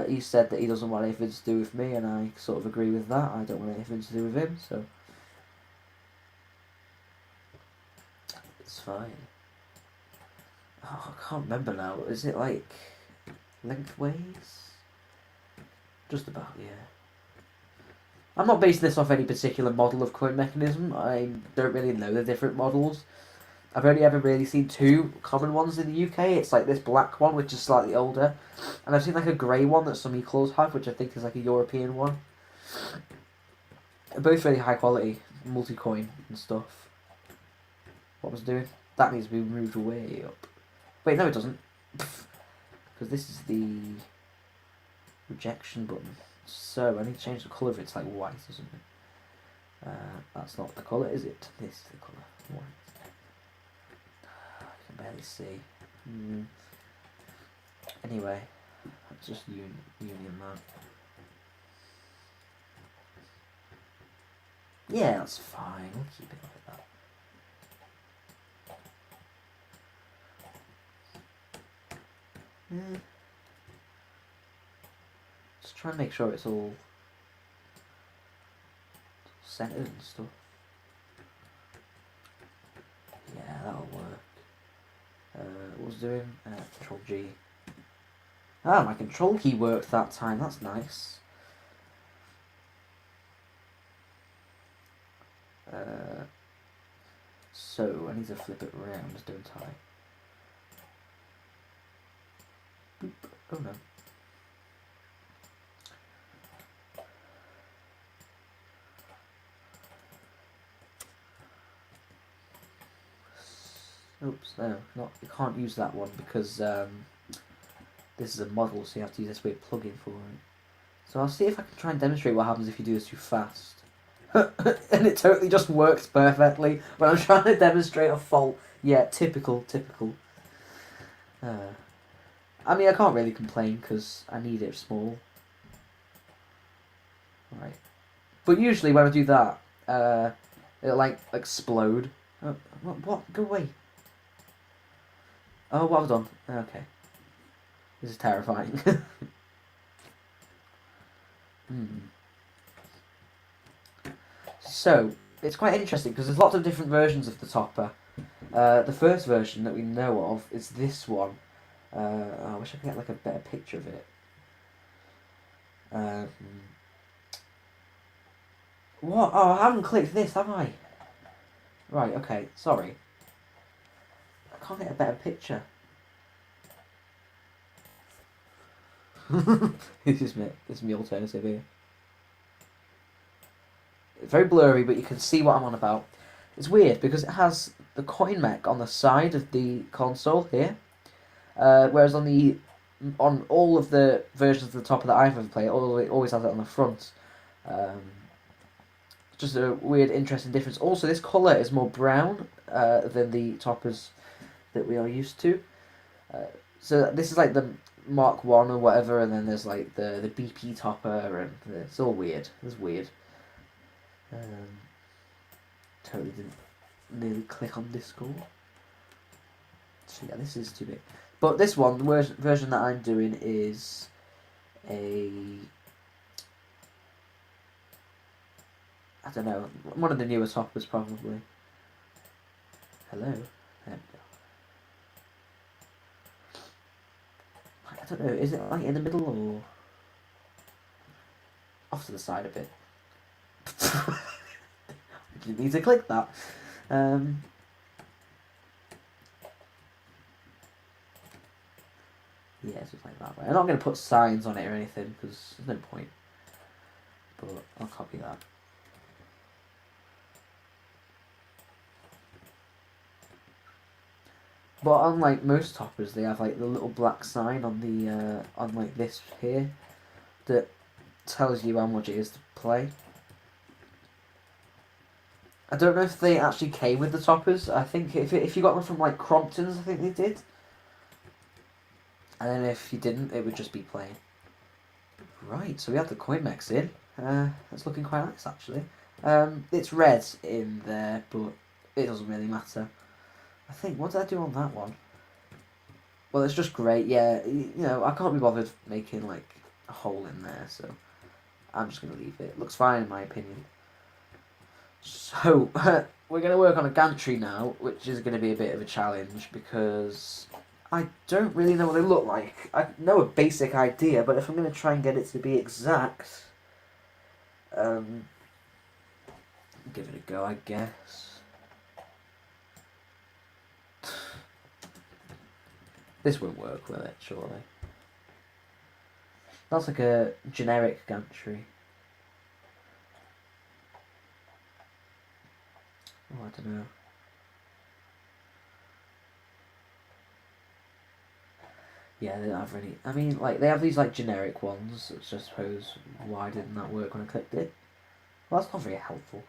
He said that he doesn't want anything to do with me, and I sort of agree with that. I don't want anything to do with him, so it's fine. Oh, I can't remember now. Is it like lengthways? Just about, yeah. I'm not basing this off any particular model of coin mechanism. I don't really know the different models. I've only ever really seen two common ones in the UK. It's like this black one, which is slightly older, and I've seen like a grey one that some e-claws have, which I think is like a European one. They're both really high quality, multi-coin and stuff. What was I doing? That needs to be moved way up. Wait, no it doesn't. Because this is the rejection button. So I need to change the colour of it to like white or something. That's not the colour, is it? This is the colour. White. I can barely see. Anyway, let's just union that. Yeah, that's fine. We'll keep it like that. Just try and make sure it's all centered and stuff. Yeah, that'll work. What was I doing? Control G. Ah, my control key worked that time. That's nice. So I need to flip it around, don't I? Boop. Oh no. Oops, no, not. You can't use that one because this is a model, so you have to use this weird plugin for it. So I'll see if I can try and demonstrate what happens if you do this too fast. And it totally just works perfectly, but I'm trying to demonstrate a fault. Yeah, typical. I mean, I can't really complain because I need it small. Right. But usually when I do that, it'll like explode. Oh, what? Go away. Oh, what have I done? Okay. This is terrifying. So, it's quite interesting because there's lots of different versions of the topper. The first version that we know of is this one. I wish I could get like a better picture of it. What? Oh, I haven't clicked this, have I? Right, okay, sorry. I can't get a better picture. This is my alternative here. It's very blurry, but you can see what I'm on about. It's weird because it has the coin mech on the side of the console here, whereas on all of the versions of the topper that I've ever played, it always has it on the front. Just a weird, interesting difference. Also, this colour is more brown than the toppers that we are used to. So this is like the Mark 1 or whatever, and then there's like the BP topper, and it's all weird. It's weird. Totally didn't nearly click on Discord. So yeah, this is too big. But this one, the version that I'm doing is I don't know, one of the newer toppers probably. Hello? There we go. I don't know, is it like in the middle or off to the side a bit? You need to click that. Yeah, it's just like that way. I'm not going to put signs on it or anything because there's no point. But I'll copy that. But unlike most toppers, they have like the little black sign on the on like this here that tells you how much it is to play. I don't know if they actually came with the toppers. I think if you got them from like Crompton's, I think they did. And then if you didn't, it would just be plain. Right, so we have the coin mechs in. That's looking quite nice actually. It's red in there, but it doesn't really matter. I think, what did I do on that one? Well, it's just great, yeah. You know, I can't be bothered making like a hole in there, so I'm just going to leave it. It looks fine in my opinion. So, we're going to work on a gantry now, which is going to be a bit of a challenge because I don't really know what they look like. I know a basic idea, but if I'm going to try and get it to be exact, give it a go, I guess. This won't work, will it, surely? That's like a generic gantry. Oh, I don't know. Yeah, they don't have any. I mean, like, they have these, like, generic ones, which I suppose, why didn't that work when I clicked it? Well, that's not very helpful.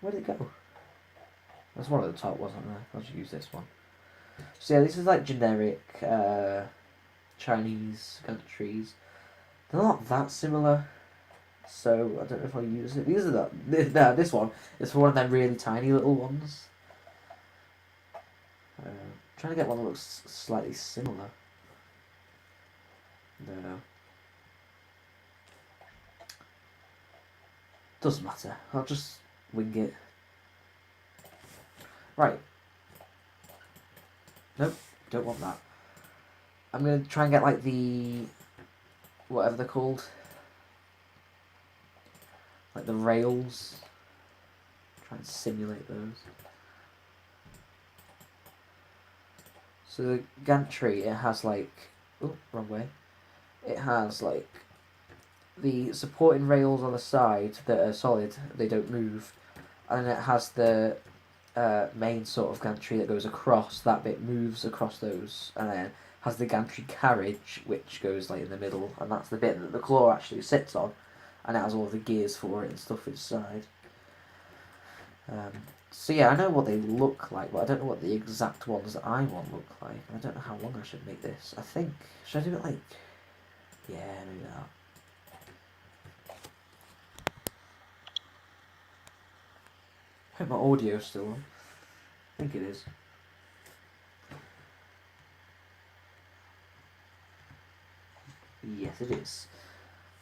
Where'd it go? There's one at the top, wasn't there? I'll just use this one. So yeah, this is like generic Chinese gantries. They're not that similar, so I don't know if I'll use it. These are this one is for one of them really tiny little ones. Trying to get one that looks slightly similar. No. Doesn't matter. I'll just wing it. Right. Nope, don't want that. I'm going to try and get like the, whatever they're called, like the rails. Try and simulate those. So the gantry, it has like, oh, wrong way. It has like the supporting rails on the side that are solid, they don't move, and it has the main sort of gantry that goes across. That bit moves across those, and then has the gantry carriage which goes like in the middle, and that's the bit that the claw actually sits on, and it has all the gears for it and stuff inside. So yeah, I know what they look like, but I don't know what the exact ones that I want look like. I don't know how long I should make this. I think, should I do it like, yeah, maybe that. I hope my audio's still on. I think it is. Yes, it is.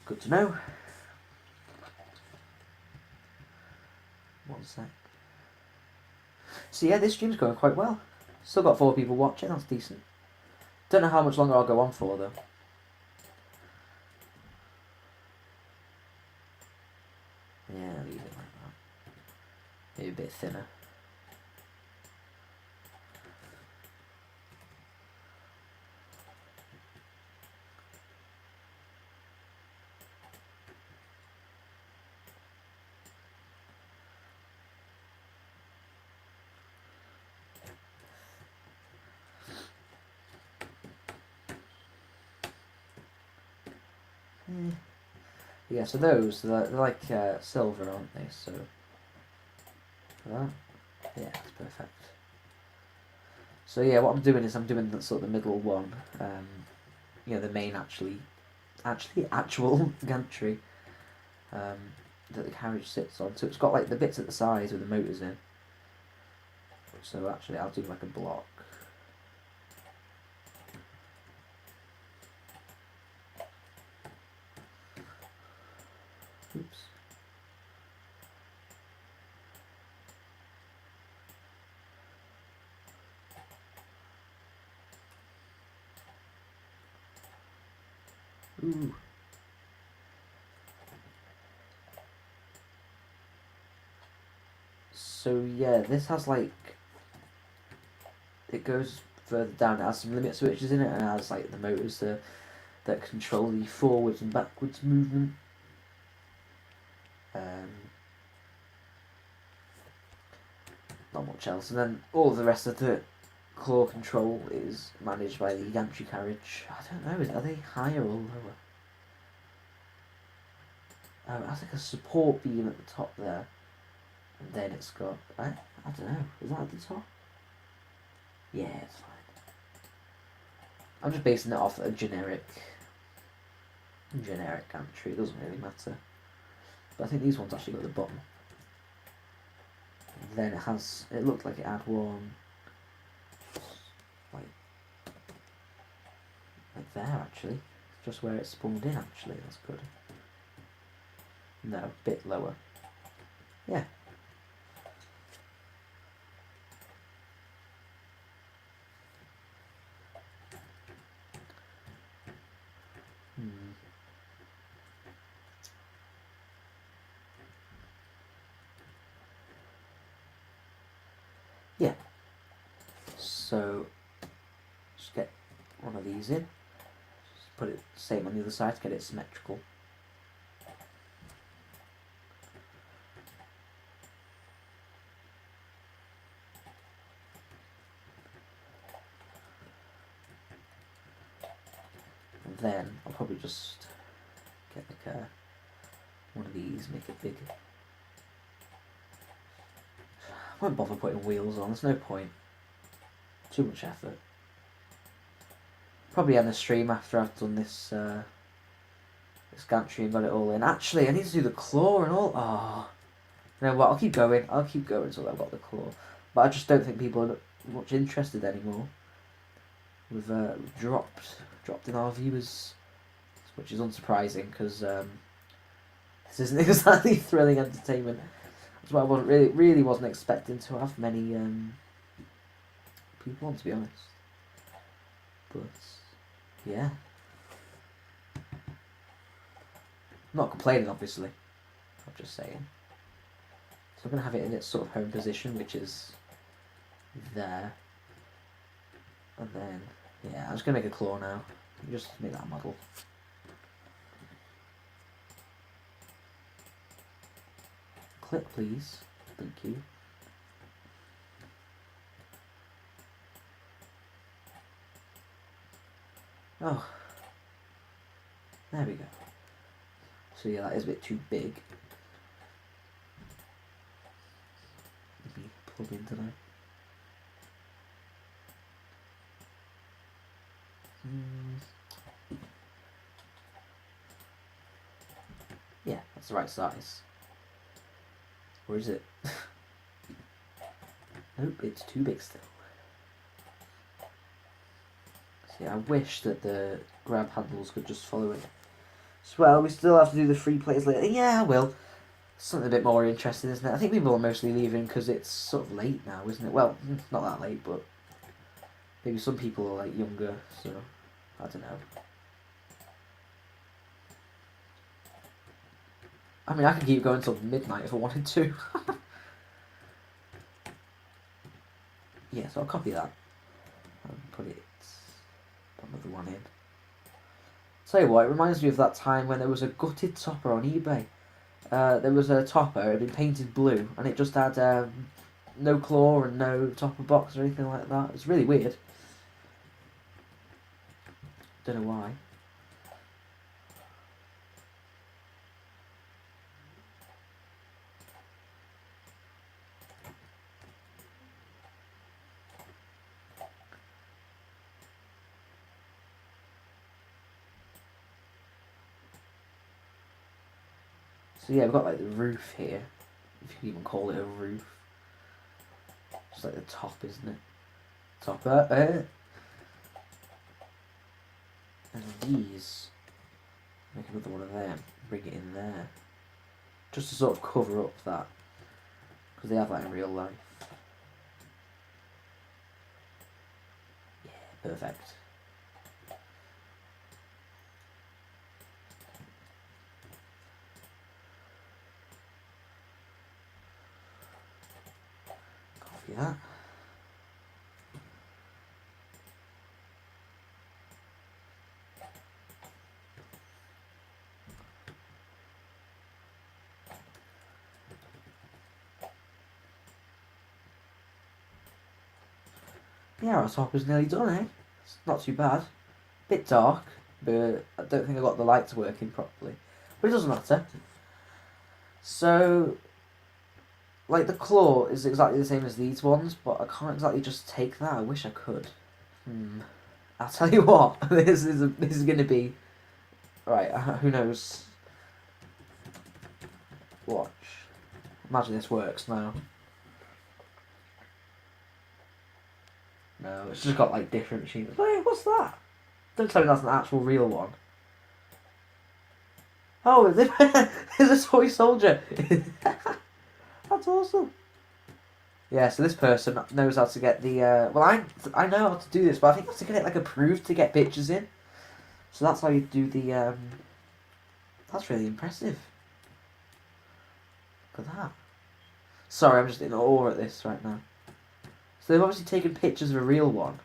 Good to know. One sec. So yeah, this stream's going quite well. Still got 4 people watching, that's decent. Don't know how much longer I'll go on for though. Yeah, leave it like that. Maybe a bit thinner. Yeah, so those, they're like silver, aren't they? So, that, yeah, it's perfect. So yeah, what I'm doing is I'm doing the sort of the middle one, you know, the main actual gantry that the carriage sits on. So it's got like the bits at the sides with the motors in. So actually I'll do like a block. Oops. Ooh. So yeah, this has like, it goes further down, it has some limit switches in it, and it has like the motors that control the forwards and backwards movement. Not much else, and then all the rest of the claw control is managed by the gantry carriage. I don't know, are they higher or lower? It has like a support beam at the top there, and then it's got, I don't know, is that at the top? Yeah, it's fine. I'm just basing it off a generic gantry, it doesn't really matter. But I think these ones actually go at the bottom. And then it looked like it had one like there actually, just where it spawned in actually, that's good. No, a bit lower. Yeah. Yeah. So just get one of these in. Just put it same on the other side to get it symmetrical. And then I'll probably just get like one of these, make it big. I won't bother putting wheels on, there's no point. Too much effort. Probably end the stream after I've done this this gantry and got it all in. Actually, I need to do the claw and all. Oh, you know what? I'll keep going until I've got the claw. But I just don't think people are much interested anymore. We've dropped in our viewers, which is unsurprising because this isn't exactly thrilling entertainment. That's why I wasn't really wasn't expecting to have many people on, to be honest. But yeah. I'm not complaining, obviously. I'm just saying. So I'm going to have it in its sort of home position, which is there. And then, yeah, I'm just going to make a claw now. Just make that model. Click, please. Thank you. Oh. There we go. So yeah, that is a bit too big. Maybe plug into that. Yeah, that's the right size. Or is it? Nope, it's too big still. See, I wish that the grab handles could just follow it. So, well, we still have to do the free plays later. Yeah, I will. Something a bit more interesting, isn't it? I think people are mostly leaving because it's sort of late now, isn't it? Well, not that late, but maybe some people are like younger, so I don't know. I mean, I could keep going till midnight if I wanted to. Yeah, so I'll copy that and put another one in. Tell you what, it reminds me of that time when there was a gutted topper on eBay. There was a topper, it had been painted blue, and it just had no claw and no topper box or anything like that. It's really weird. Don't know why. So yeah, we've got like the roof here, if you can even call it a roof. Just like the top, isn't it? Topper. And these, make another one of them, bring it in there. Just to sort of cover up that, because they have that in real life. Yeah, perfect. Copy that. Yeah, our top is nearly done, eh? It's not too bad. Bit dark, but I don't think I got the lights working properly. But it doesn't matter. So, like the claw is exactly the same as these ones, but I can't exactly just take that. I wish I could. I'll tell you what. This is going to be right. Who knows? Watch. Imagine this works now. No, it's just got like different machines. Hey, what's that? Don't tell me that's an actual real one. Oh, there's a toy soldier. That's awesome. Yeah, so this person knows how to get the. Well, I know how to do this, but I think you have to get it like approved to get pictures in. So that's how you do the. That's really impressive. Look at that. Sorry, I'm just in awe at this right now. So they've obviously taken pictures of a real one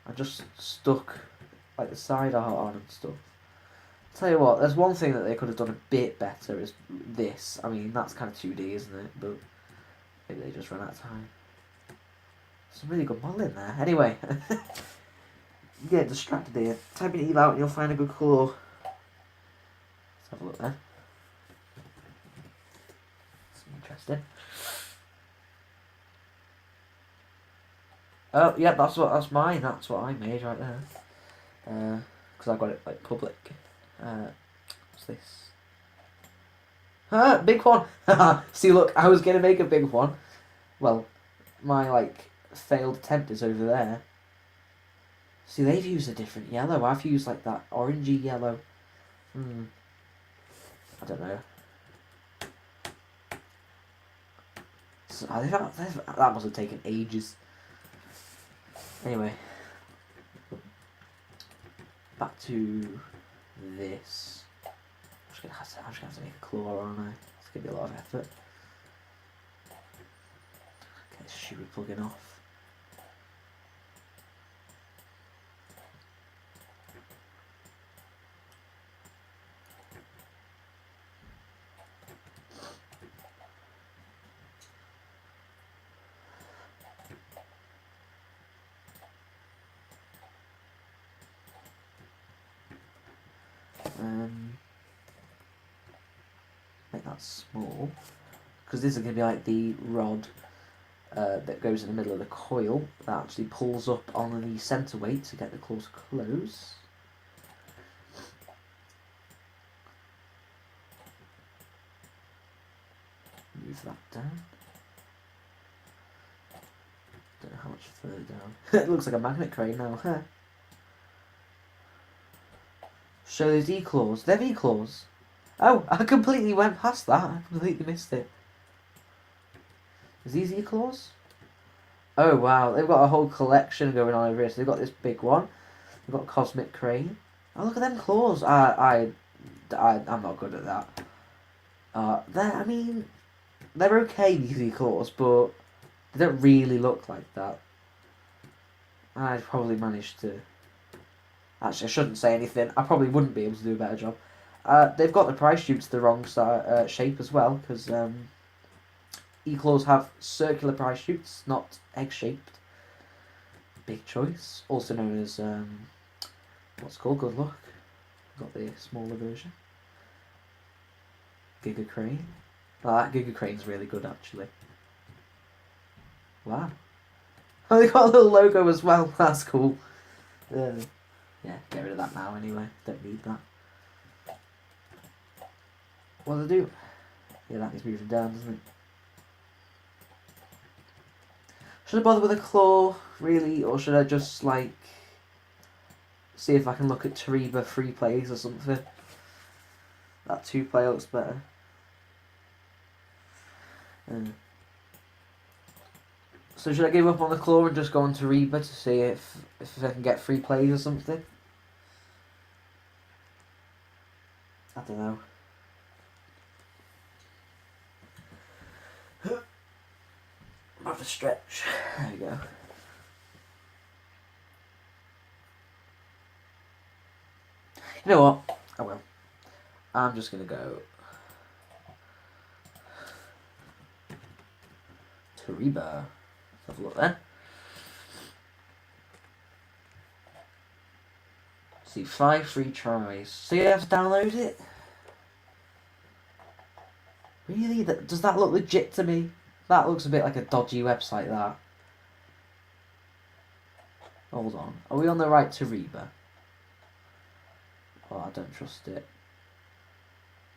and just stuck like the side art on and stuff. Tell you what, there's one thing that they could have done a bit better is this. I mean, that's kind of 2D, isn't it? But maybe they just ran out of time. Some really good modelling there. Anyway, get distracted here. Type in Eve out and you'll find a good claw. Let's have a look there. That's interesting. Oh, yeah, that's mine. That's what I made right there. Because I got it like public. What's this? Big one. See, look, I was gonna make a big one. Well, my like failed attempt is over there. See, they've used a different yellow. I've used like that orangey yellow. I don't know. So, that must have taken ages. Anyway. back to this. I'm just gonna have to make a claw, aren't I? It's gonna be a lot of effort. Get this stupid plug-in off. Make that small, because this is going to be like the rod that goes in the middle of the coil that actually pulls up on the centre weight to get the claws close. Move that down. Don't know how much further down. It looks like a magnet crane now. Show those E-claws. They're E-claws. Oh, I completely went past that. I completely missed it. Is these E-claws? Oh wow, they've got a whole collection going on over here. So they've got this big one. They've got Cosmic Crane. Oh, look at them claws. I'm not good at that. I mean, they're okay, these E-claws, but they don't really look like that. I'd probably manage to... Actually, I shouldn't say anything. I probably wouldn't be able to do a better job. They've got the price chutes the wrong shape as well, because E-claws have circular price chutes, not egg-shaped. Big choice. Also known as, what's it called? Good luck. Got the smaller version. Giga Crane. Oh, that Giga Crane's really good, actually. Wow. Oh, they got a little logo as well. That's cool. Yeah, get rid of that now anyway. Don't need that. What do I do? Yeah, that needs moving down, doesn't it? Should I bother with a claw, really? Or should I just, like, see if I can look at Tariba free plays or something? That 2-play looks better. So should I give up on the claw and just go on Tariba to see if I can get free plays or something? I don't know. I'm have to stretch. There we go. You know what? I will. I'm just gonna go Tariba. Let's have a look then. See, 5 free tries. So you have to download it? Really? Does that look legit to me? That looks a bit like a dodgy website, that. Hold on. Are we on the right Tariba? Oh, I don't trust it.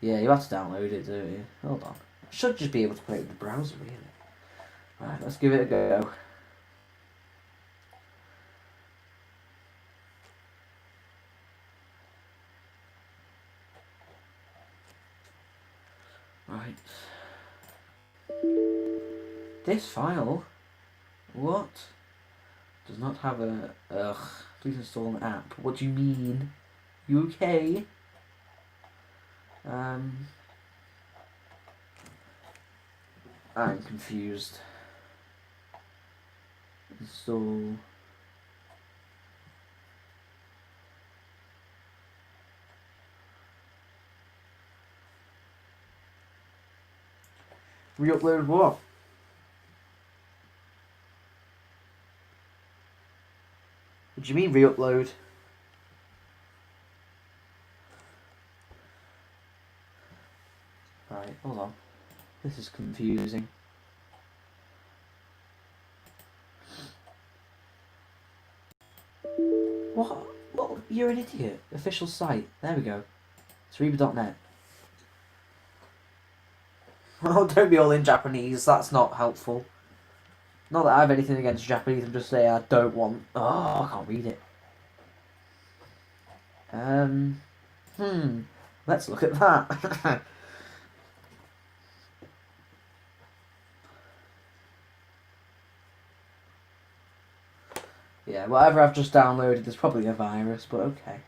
Yeah, you have to download it, don't you? Hold on. I should just be able to play it with the browser, really. Right, let's give it a go. Right. This file? What? Does not have a... Ugh. Please install an app. What do you mean? You okay? I'm confused. Install... Re-upload what? What do you mean re-upload? Right, hold on. This is confusing. What? What? You're an idiot. Official site. There we go. It's Reba.net. Oh, don't be all in Japanese. That's not helpful. Not that I have anything against Japanese. I'm just saying I don't want... Oh, I can't read it. Let's look at that. Yeah, whatever I've just downloaded, there's probably a virus, but okay.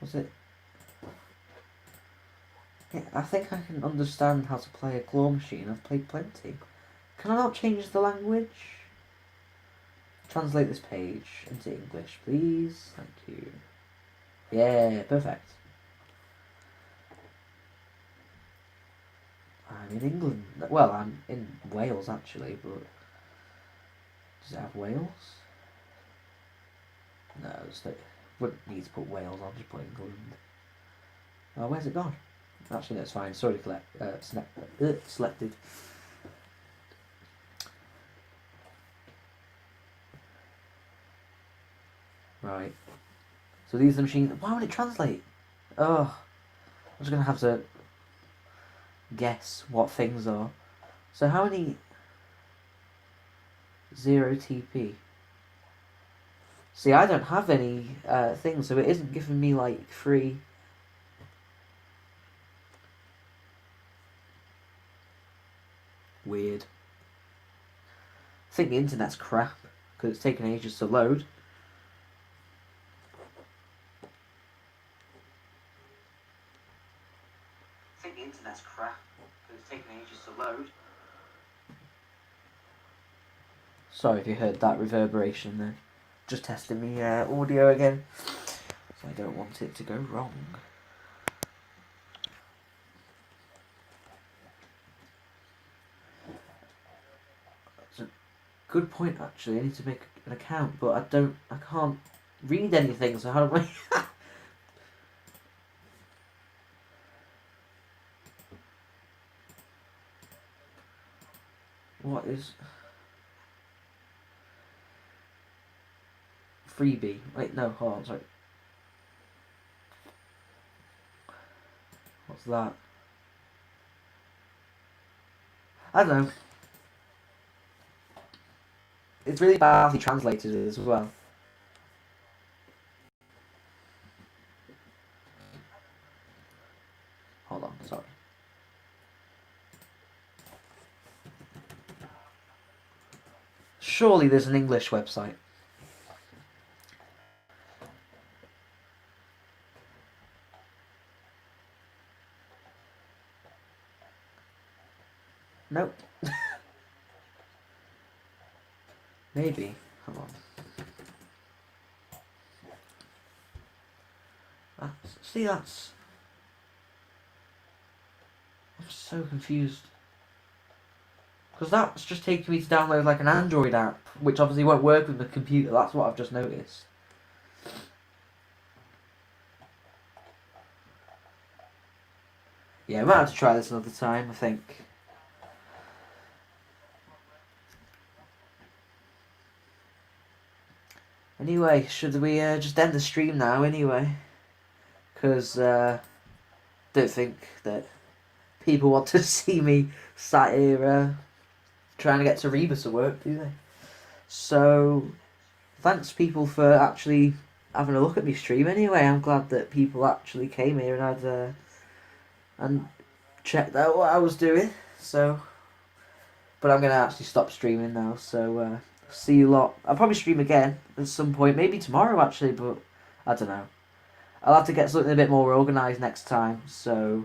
Was it? Yeah, I think I can understand how to play a claw machine. I've played plenty. Can I not change the language? Translate this page into English, please. Thank you. Yeah, perfect. I'm in England. Well, I'm in Wales actually, but does it have Wales? No, wouldn't need to put Wales. I'll just put England. Oh, where's it gone? Actually, that's fine. Sorry, selected. Right. So these are the machines. Why would it translate? Oh, I'm just gonna have to guess what things are. So how many 0 TP? See, I don't have any things, so it isn't giving me like free. Weird. I think the internet's crap because it's taken ages to load. I think the internet's crap because it's taken ages to load. Sorry if you heard that reverberation there. Just testing the audio again. So I don't want it to go wrong. That's a good point actually. I need to make an account, but I can't read anything, so how do I What is freebie? Wait, no, hold on, sorry. What's that? I don't know. It's really badly translated as well. Hold on, sorry. Surely there's an English website. Nope. Maybe. Hold on. See, that's... I'm so confused. Because that's just taking me to download like an Android app, which obviously won't work with the computer. That's what I've just noticed. Yeah, I might have to try this another time, I think. Anyway, should we just end the stream now anyway? Because don't think that people want to see me sat here trying to get to Reba to work, do they? So, thanks people for actually having a look at me stream anyway. I'm glad that people actually came here and had and checked out what I was doing. So, but I'm gonna actually stop streaming now. So, see you lot. I'll probably stream again at some point, maybe tomorrow actually, but I don't know. I'll have to get something a bit more organised next time. So.